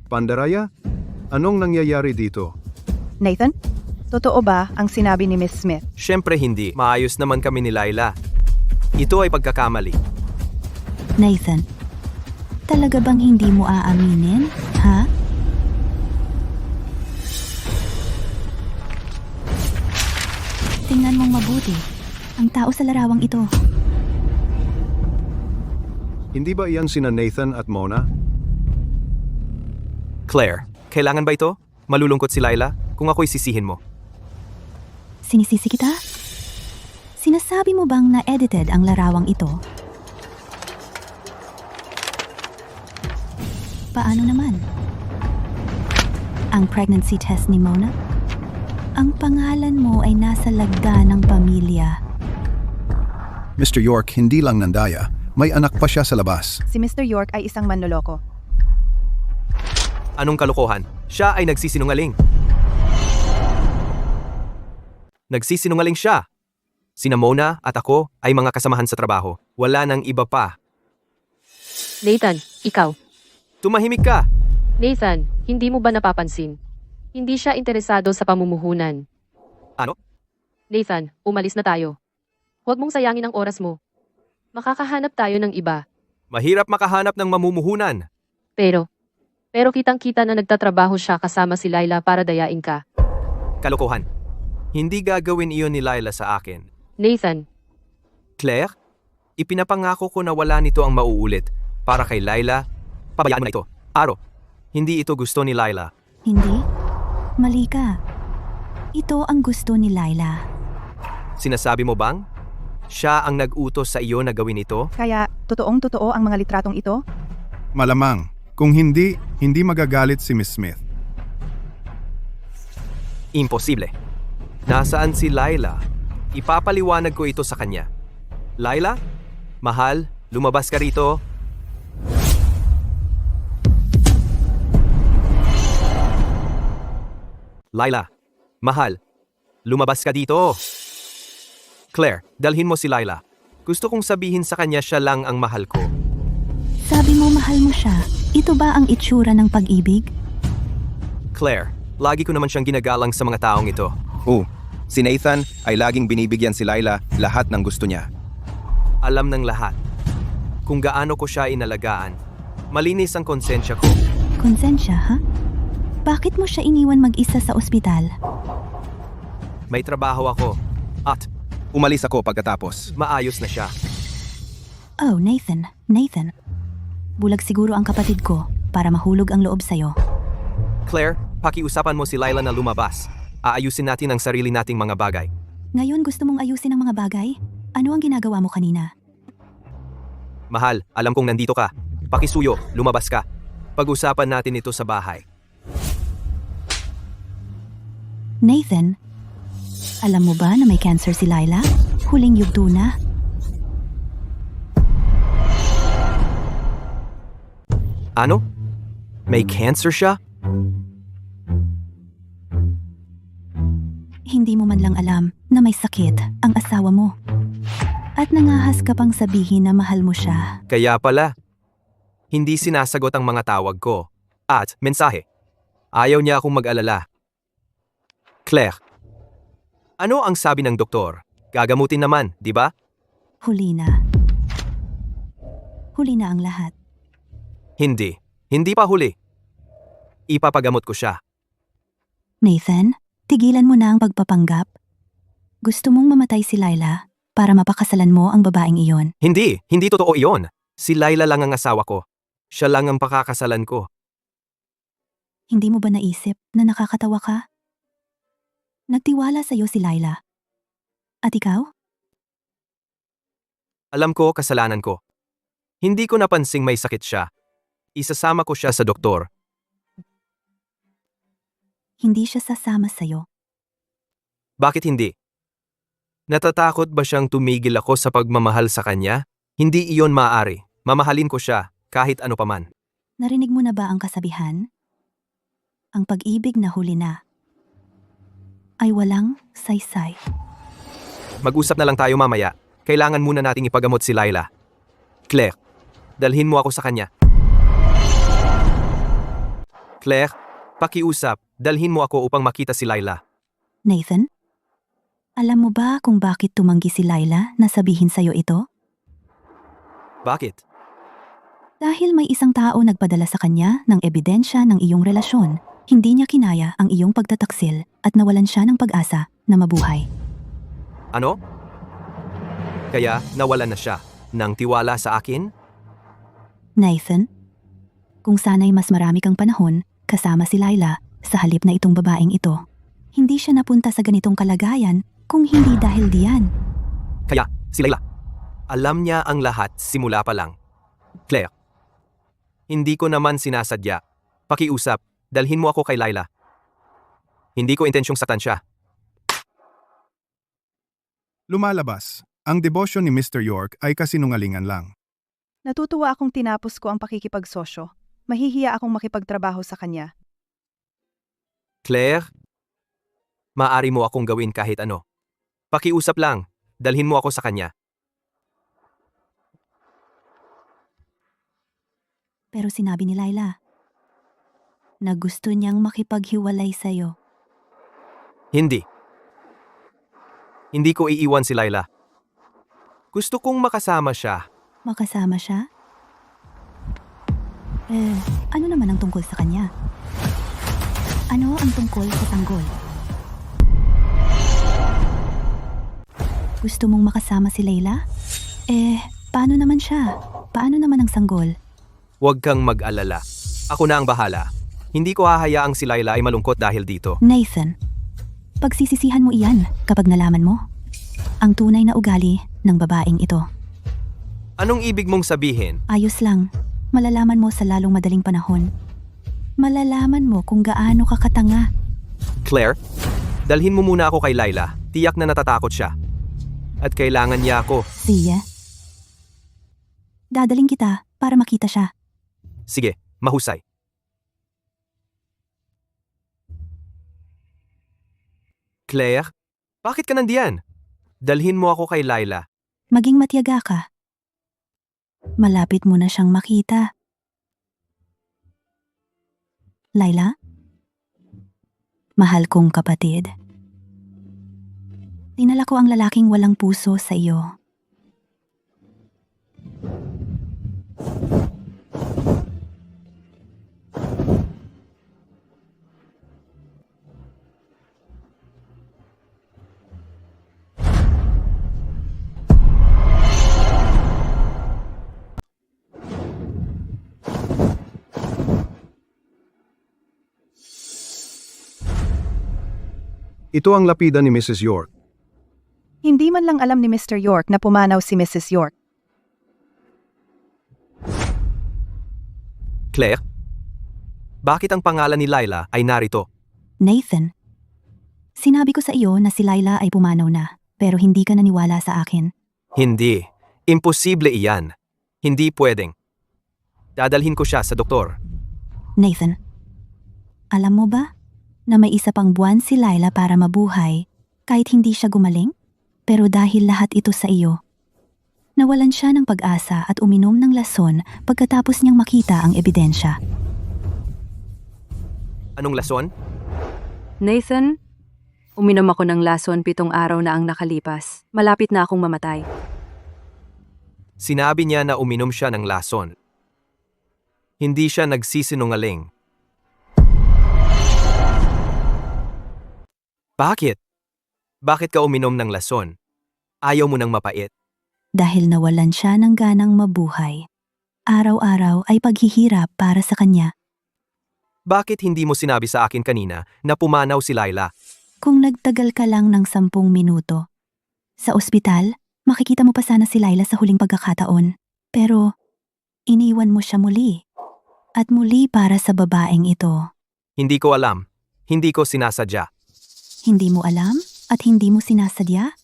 Pandaraya? Anong nangyayari dito? Nathan, totoo ba ang sinabi ni Miss Smith? Siyempre hindi. Maayos naman kami ni Laila. Ito ay pagkakamali. Nathan, talaga bang hindi mo aaminin? Ha? Tingnan mong mabuti. Ang tao sa larawang ito. Hindi ba iyan sina Nathan at Mona? Claire, kailangan ba ito? Malulungkot si Laila kung ako'y sisihin mo. Sinisisi kita? Sinasabi mo bang na-edited ang larawang ito? Paano naman? Ang pregnancy test ni Mona? Ang pangalan mo ay nasa lagda ng pamilya. Mr. York, hindi lang nandaya. May anak pa siya sa labas. Si Mr. York ay isang manloloko. Anong kalokohan? Siya ay nagsisinungaling. Nagsisinungaling siya. Sina Mona at ako ay mga kasamahan sa trabaho. Wala nang iba pa. Nathan, ikaw. Tumahimik ka! Nathan, hindi mo ba napapansin? Hindi siya interesado sa pamumuhunan. Ano? Nathan, umalis na tayo. Huwag mong sayangin ang oras mo. Makakahanap tayo ng iba. Mahirap makahanap ng mamumuhunan. Pero kitang-kita na nagtatrabaho siya kasama si Laila para dayain ka. Kalokohan. Hindi gagawin iyon ni Laila sa akin. Nathan, Claire, ipinapangako ko na wala nito ang mauulit. Para kay Laila, pabayaan mo na ito. Aro, hindi ito gusto ni Laila. Hindi? Mali ka. Ito ang gusto ni Laila. Sinasabi mo bang? Siya ang nag-utos sa iyo na gawin ito? Kaya, totoong-totoo ang mga litratong ito? Malamang. Kung hindi, hindi magagalit si Miss Smith. Imposible. Nasaan si Laila? Ipapaliwanag ko ito sa kanya. Laila? Mahal, lumabas ka rito. Laila, mahal, lumabas ka dito. Claire, dalhin mo si Laila. Gusto kong sabihin sa kanya siya lang ang mahal ko. Sabi mo mahal mo siya. Ito ba ang itsura ng pag-ibig? Claire, lagi ko naman siyang ginagalang sa mga taong ito. Si Nathan ay laging binibigyan si Laila lahat ng gusto niya. Alam ng lahat kung gaano ko siya inalagaan. Malinis ang konsensya ko. Konsensya, ha? Bakit mo siya iniwan mag-isa sa ospital? May trabaho ako at Umalis ako pagkatapos. maayos na siya. Oh, Nathan. Bulag siguro ang kapatid ko para mahulog ang loob sa'yo. Claire, pakiusapan mo si Laila na lumabas. Aayusin natin ang sarili nating mga bagay. Ngayon gusto mong ayusin ang mga bagay? Ano ang ginagawa mo kanina? Mahal, alam kong nandito ka. Pakisuyo, lumabas ka. Pag-usapan natin ito sa bahay. Nathan, alam mo ba na may cancer si Laila? Huling yugto na. Ano? May cancer siya? Hindi mo man lang alam na may sakit ang asawa mo. At nangahas ka pang sabihin na mahal mo siya. Kaya pala, hindi sinasagot ang mga tawag ko. At, mensahe. Ayaw niya akong mag-alala. Claire. Ano ang sabi ng doktor? Gagamutin naman, di ba? Huli na. Huli na ang lahat. Hindi. Hindi pa huli. Ipapagamot ko siya. Nathan, tigilan mo na ang pagpapanggap. Gusto mong mamatay si Laila para mapakasalan mo ang babaeng iyon. Hindi. Hindi totoo iyon. Si Laila lang ang asawa ko. Siya lang ang pakakasalan ko. Hindi mo ba naisip na nakakatawa ka? Nagtiwala sa'yo si Laila. At ikaw? Alam ko kasalanan ko. Hindi ko napansing may sakit siya. Isasama ko siya sa doktor. Hindi siya sasama sa'yo. Bakit hindi? Natatakot ba siyang tumigil ako sa pagmamahal sa kanya? Hindi iyon maaari. Mamahalin ko siya kahit ano paman. Narinig mo na ba ang kasabihan? Ang pag-ibig na huli na ay walang saysay. Mag-usap na lang tayo mamaya. Kailangan muna nating ipagamot si Laila. Claire, dalhin mo ako sa kanya. Claire, pakiusap, dalhin mo ako upang makita si Laila. Nathan? Alam mo ba kung bakit tumanggi si Laila na sabihin sa'yo ito? Bakit? Dahil may isang tao nagpadala sa kanya ng ebidensya ng iyong relasyon. Hindi niya kinaya ang iyong pagtataksil at nawalan siya ng pag-asa na mabuhay. Ano? Kaya nawalan na siya ng tiwala sa akin? Nathan, kung sana'y mas marami kang panahon kasama si Laila sa halip na itong babaeng ito, hindi siya napunta sa ganitong kalagayan kung hindi dahil diyan. Kaya, si Laila, alam niya ang lahat simula pa lang. Claire, hindi ko naman sinasadya. Pakiusap, dalhin mo ako kay Laila. Hindi ko intensyong saktan siya. Lumalabas, ang debosyon ni Mr. York ay kasinungalingan lang. Natutuwa akong tinapos ko ang pakikipagsosyo. Mahihiya akong makipagtrabaho sa kanya. Claire, maaari mo akong gawin kahit ano. Pakiusap lang, dalhin mo ako sa kanya. Pero sinabi ni Laila na gusto niyang makipaghiwalay sa'yo. Hindi. Hindi ko iiwan si Laila. Gusto kong makasama siya. Makasama siya? Ano naman ang tungkol sa kanya? Ano ang tungkol sa tanggol? Gusto mong makasama si Laila? Paano naman siya? Paano naman ang sanggol? Huwag kang mag-alala. Ako na ang bahala. Hindi ko hahayaang si Laila ay malungkot dahil dito. Nathan, pagsisisihan mo iyan kapag nalaman mo ang tunay na ugali ng babaeng ito. Anong ibig mong sabihin? Ayos lang. Malalaman mo sa lalong madaling panahon. Malalaman mo kung gaano ka katanga. Claire, dalhin mo muna ako kay Laila. Tiyak na natatakot siya. At kailangan niya ako. Siya? Dadaling kita para makita siya. Sige, mahusay. Claire, bakit ka nandiyan? Dalhin mo ako kay Laila. Maging matyaga ka. Malapit mo na siyang makita. Laila? Mahal kong kapatid. Dinala ko ang lalaking walang puso sa iyo. Ito ang lapida ni Mrs. York. Hindi man lang alam ni Mr. York na pumanaw si Mrs. York. Claire, bakit ang pangalan ni Laila ay narito? Nathan, sinabi ko sa iyo na si Laila ay pumanaw na, pero hindi ka naniwala sa akin. Hindi. Imposible iyan. Hindi pwedeng. Dadalhin ko siya sa doktor. Nathan, alam mo ba na may isa pang buwan si Laila para mabuhay kahit hindi siya gumaling? Pero dahil lahat ito sa iyo, nawalan siya ng pag-asa at uminom ng lason pagkatapos niyang makita ang ebidensya. Anong lason? Nathan, uminom ako ng lason 7 araw na ang nakalipas. Malapit na akong mamatay. Sinabi niya na uminom siya ng lason. Hindi siya nagsisinungaling. Bakit? Bakit ka uminom ng lason? Ayaw mo ng mapait. Dahil nawalan siya ng ganang mabuhay. Araw-araw ay paghihirap para sa kanya. Bakit hindi mo sinabi sa akin kanina na pumanaw si Laila? Kung nagtagal ka lang ng 10 minuto. Sa ospital, makikita mo pa sana si Laila sa huling pagkakataon. Pero, iniwan mo siya muli. At muli para sa babaeng ito. Hindi ko alam. Hindi ko sinasadya. Hindi mo alam at hindi mo sinasadya?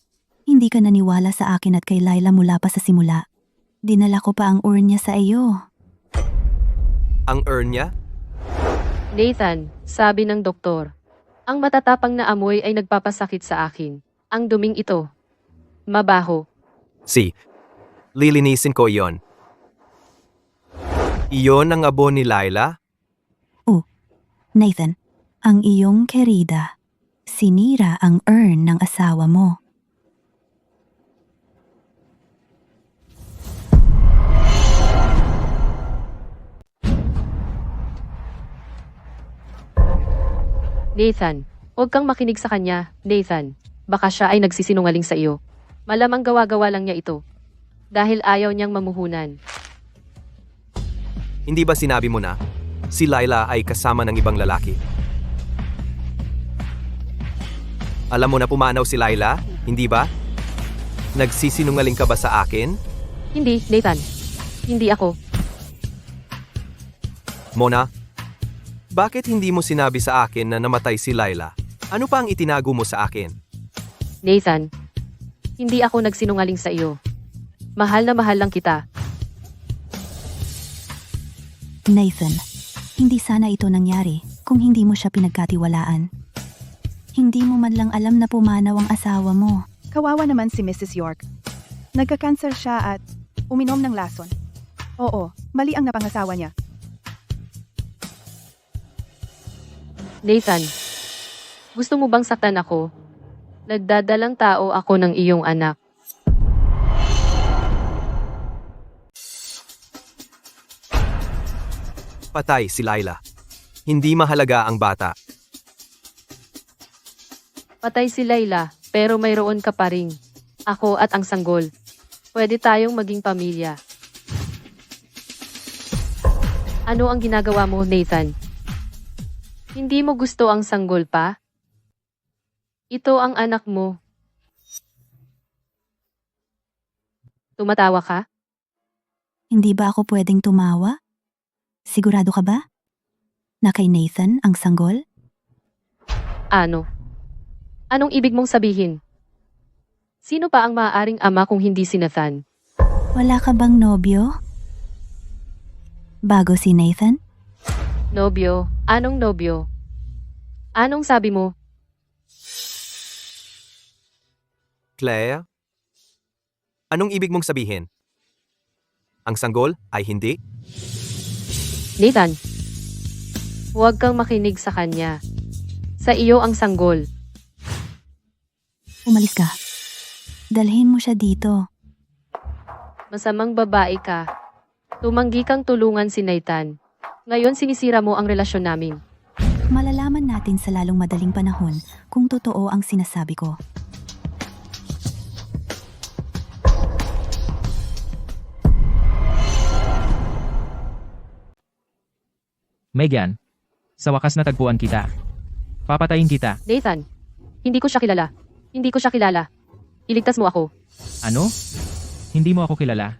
Hindi ka naniwala sa akin at kay Laila mula pa sa simula. Dinala ko pa ang urn niya sa iyo. Ang urn niya? Nathan, sabi ng doktor, ang matatapang na amoy ay nagpapasakit sa akin. Ang duming ito. Mabaho. Lilinisin ko iyon. Iyon ang abo ni Laila? Nathan, ang iyong kerida. Sinira ang urn ng asawa mo. Nathan, huwag kang makinig sa kanya, Nathan. Baka siya ay nagsisinungaling sa iyo. Malamang gawa-gawa lang niya ito. Dahil ayaw niyang mamuhunan. Hindi ba sinabi mo na si Laila ay kasama ng ibang lalaki? Alam mo na pumanaw si Laila, hindi ba? Nagsisinungaling ka ba sa akin? Hindi, Nathan. Hindi ako. Mona, bakit hindi mo sinabi sa akin na namatay si Laila? Ano pa ang itinago mo sa akin? Nathan, hindi ako nagsinungaling sa iyo. Mahal na mahal lang kita. Nathan, hindi sana ito nangyari kung hindi mo siya pinagkatiwalaan. Hindi mo man lang alam na pumanaw ang asawa mo. Kawawa naman si Mrs. York. Nagka-cancer siya at uminom ng lason. Oo, mali ang napangasawa niya. Nathan, gusto mo bang saktan ako? Nagdadalang tao ako ng iyong anak. Patay si Laila. Hindi mahalaga ang bata. Patay si Laila, pero mayroon ka pa rin. Ako at ang sanggol. Pwede tayong maging pamilya. Ano ang ginagawa mo, Nathan? Hindi mo gusto ang sanggol pa? Ito ang anak mo. Tumatawa ka? Hindi ba ako pwedeng tumawa? Sigurado ka ba? Na kay Nathan ang sanggol? Ano? Anong ibig mong sabihin? Sino pa ang maaaring ama kung hindi si Nathan? Wala ka bang nobyo? Bago si Nathan? Nobyo? Anong nobyo? Anong sabi mo? Claire? Anong ibig mong sabihin? Ang sanggol ay hindi? Nathan, huwag kang makinig sa kanya. Sa iyo ang sanggol. Umalis ka. Dalhin mo siya dito. Masamang babae ka. Tumanggi kang tulungan si Nathan. Ngayon sinisira mo ang relasyon namin. Malalaman natin sa lalong madaling panahon kung totoo ang sinasabi ko. Megan, sa wakas natagpuan kita. Papatayin kita. Nathan, hindi ko siya kilala. Hindi ko siya kilala. Iligtas mo ako. Ano? Hindi mo ako kilala.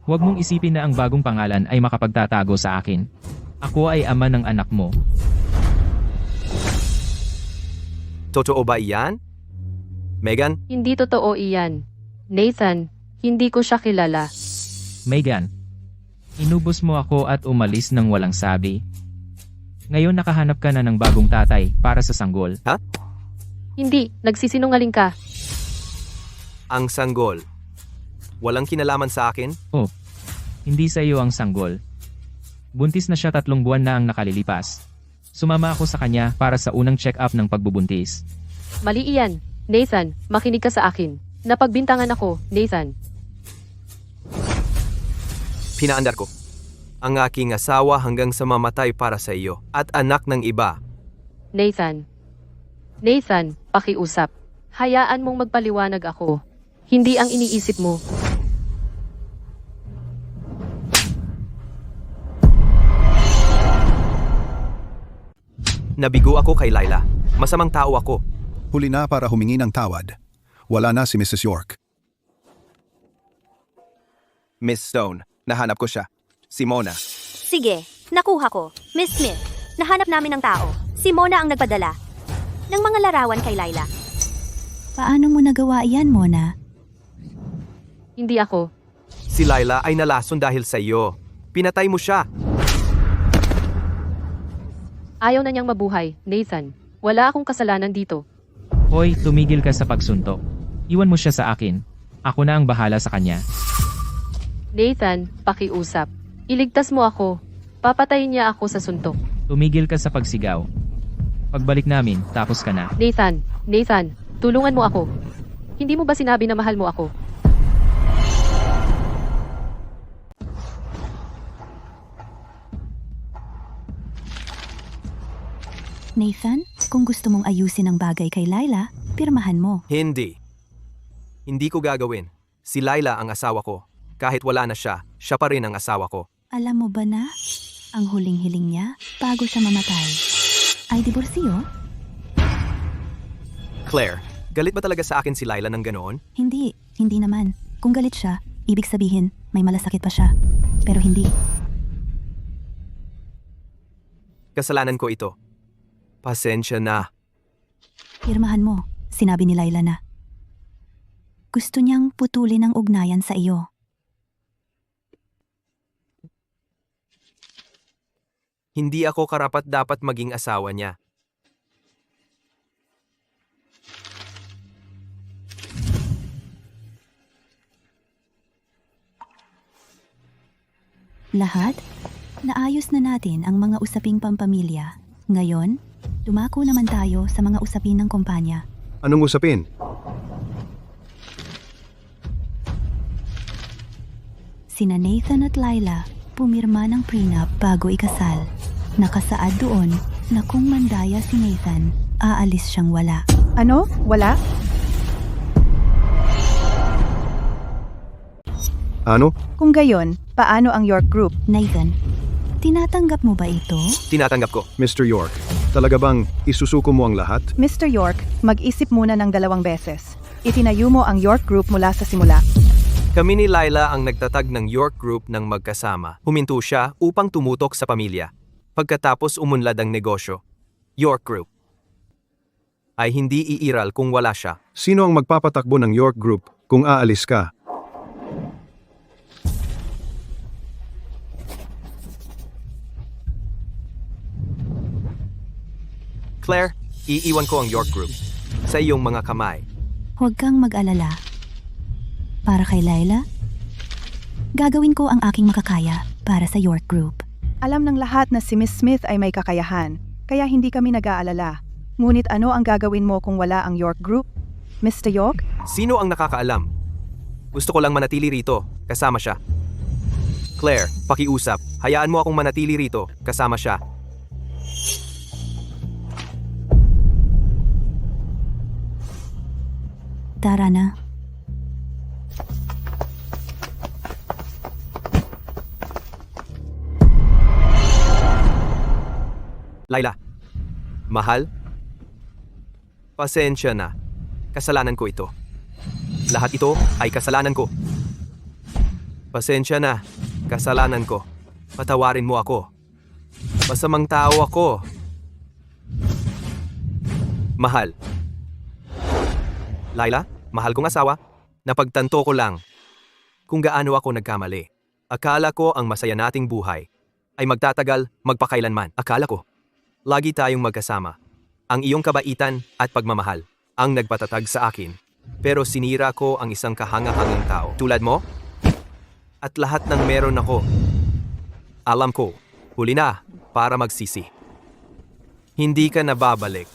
Huwag mong isipin na ang bagong pangalan ay makapagtatago sa akin. Ako ay ama ng anak mo. Totoo ba iyan? Megan? Hindi totoo iyan. Nathan, hindi ko siya kilala. Megan, inubos mo ako at umalis ng walang sabi. Ngayon nakahanap ka na ng bagong tatay para sa sanggol. Ha? Hindi, nagsisinungaling ka. Ang sanggol. Walang kinalaman sa akin? Oh, hindi sa iyo ang sanggol. Buntis na siya 3 buwan na ang nakalilipas. Sumama ako sa kanya para sa unang check-up ng pagbubuntis. Mali iyan. Nathan, makinig ka sa akin. Napagbintangan ako, Nathan. Pinaandar ko ang aking asawa hanggang sa mamatay para sa iyo at anak ng iba. Nathan. Nathan, pakiusap. Hayaan mong magpaliwanag ako. Hindi ang iniisip mo. Nabigo ako kay Laila. Masamang tao ako. Huli na para humingi ng tawad. Wala na si Mrs. York. Miss Stone, nahanap ko siya. Si Mona. Sige, nakuha ko. Miss Smith, nahanap namin ng tao. Si Mona ang nagpadala ng mga larawan kay Laila. Paano mo nagawa iyan, Mona? Hindi ako. Si Laila ay nalason dahil sa iyo. Pinatay mo siya. Ayaw na niyang mabuhay, Nathan. Wala akong kasalanan dito. Hoy, tumigil ka sa pagsuntok. Iwan mo siya sa akin. Ako na ang bahala sa kanya. Nathan, pakiusap. Iligtas mo ako. Papatayin niya ako sa suntok. Tumigil ka sa pagsigaw. Pagbalik namin, tapos ka na. Nathan, tulungan mo ako. Hindi mo ba sinabi na mahal mo ako? Nathan, kung gusto mong ayusin ang bagay kay Laila, pirmahan mo. Hindi. Hindi ko gagawin. Si Laila ang asawa ko. Kahit wala na siya, siya pa rin ang asawa ko. Alam mo ba na, ang huling hiling niya, bago siya mamatay, ay diborsyo? Claire, galit ba talaga sa akin si Laila ng ganoon? Hindi naman. Kung galit siya, ibig sabihin, may malasakit pa siya. Pero hindi. Kasalanan ko ito. Pasensya na. Pirmahan mo, sinabi ni Laila na. Gusto niyang putulin ang ugnayan sa iyo. Hindi ako karapat-dapat maging asawa niya. Lahat, naayos na natin ang mga usaping pampamilya. Ngayon, dumako naman tayo sa mga usapin ng kumpanya. Anong usapin? Sina Nathan at Laila pumirma ng prenup bago ikasal. Nakasaad doon na kung mandaya si Nathan, aalis siyang wala. Ano? Wala? Ano? Kung gayon, paano ang York Group? Nathan, tinatanggap mo ba ito? Tinatanggap ko. Mr. York, talaga bang isusuko mo ang lahat? Mr. York, mag-isip muna ng 2 beses. Itinayo mo ang York Group mula sa simula. Kami ni Laila ang nagtatag ng York Group ng magkasama. Huminto siya upang tumutok sa pamilya. Pagkatapos umunlad ang negosyo, York Group ay hindi iiral kung wala siya. Sino ang magpapatakbo ng York Group kung aalis ka? Claire, iiwan ko ang York Group sa iyong mga kamay. Huwag kang mag-alala. Para kay Laila, gagawin ko ang aking makakaya para sa York Group. Alam ng lahat na si Miss Smith ay may kakayahan, kaya hindi kami nag-aalala. Ngunit ano ang gagawin mo kung wala ang York Group? Mr. York? Sino ang nakakaalam? Gusto ko lang manatili rito, kasama siya. Claire, pakiusap. Hayaan mo akong manatili rito, kasama siya. Tara na. Laila, mahal? Pasensya na. Kasalanan ko ito. Lahat ito ay kasalanan ko. Pasensya na. Kasalanan ko. Patawarin mo ako. Masamang tao ako. Mahal. Laila, mahal kong asawa, napagtanto ko lang kung gaano ako nagkamali. Akala ko ang masaya nating buhay ay magtatagal magpakailanman. Akala ko, lagi tayong magkasama. Ang iyong kabaitan at pagmamahal ang nagpatatag sa akin. Pero sinira ko ang isang kahanga-hangang tao tulad mo at lahat ng meron ako. Alam ko, huli na para magsisi. Hindi ka na babalik.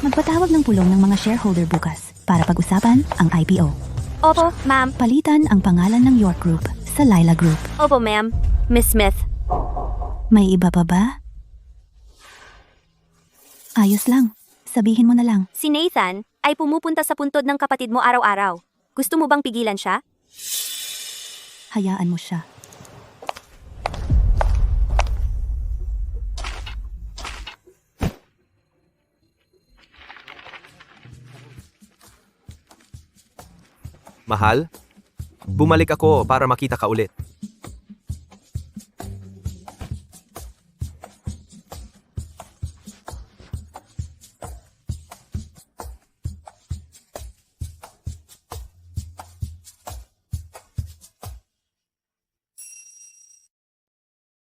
Magpatawag ng pulong ng mga shareholder bukas para pag-usapan ang IPO. Opo, ma'am. Palitan ang pangalan ng York Group sa Lila Group. Opo, ma'am. Miss Smith. May iba pa ba? Ayos lang. Sabihin mo na lang. Si Nathan ay pumupunta sa puntod ng kapatid mo araw-araw. Gusto mo bang pigilan siya? Hayaan mo siya. Mahal, bumalik ako para makita ka ulit.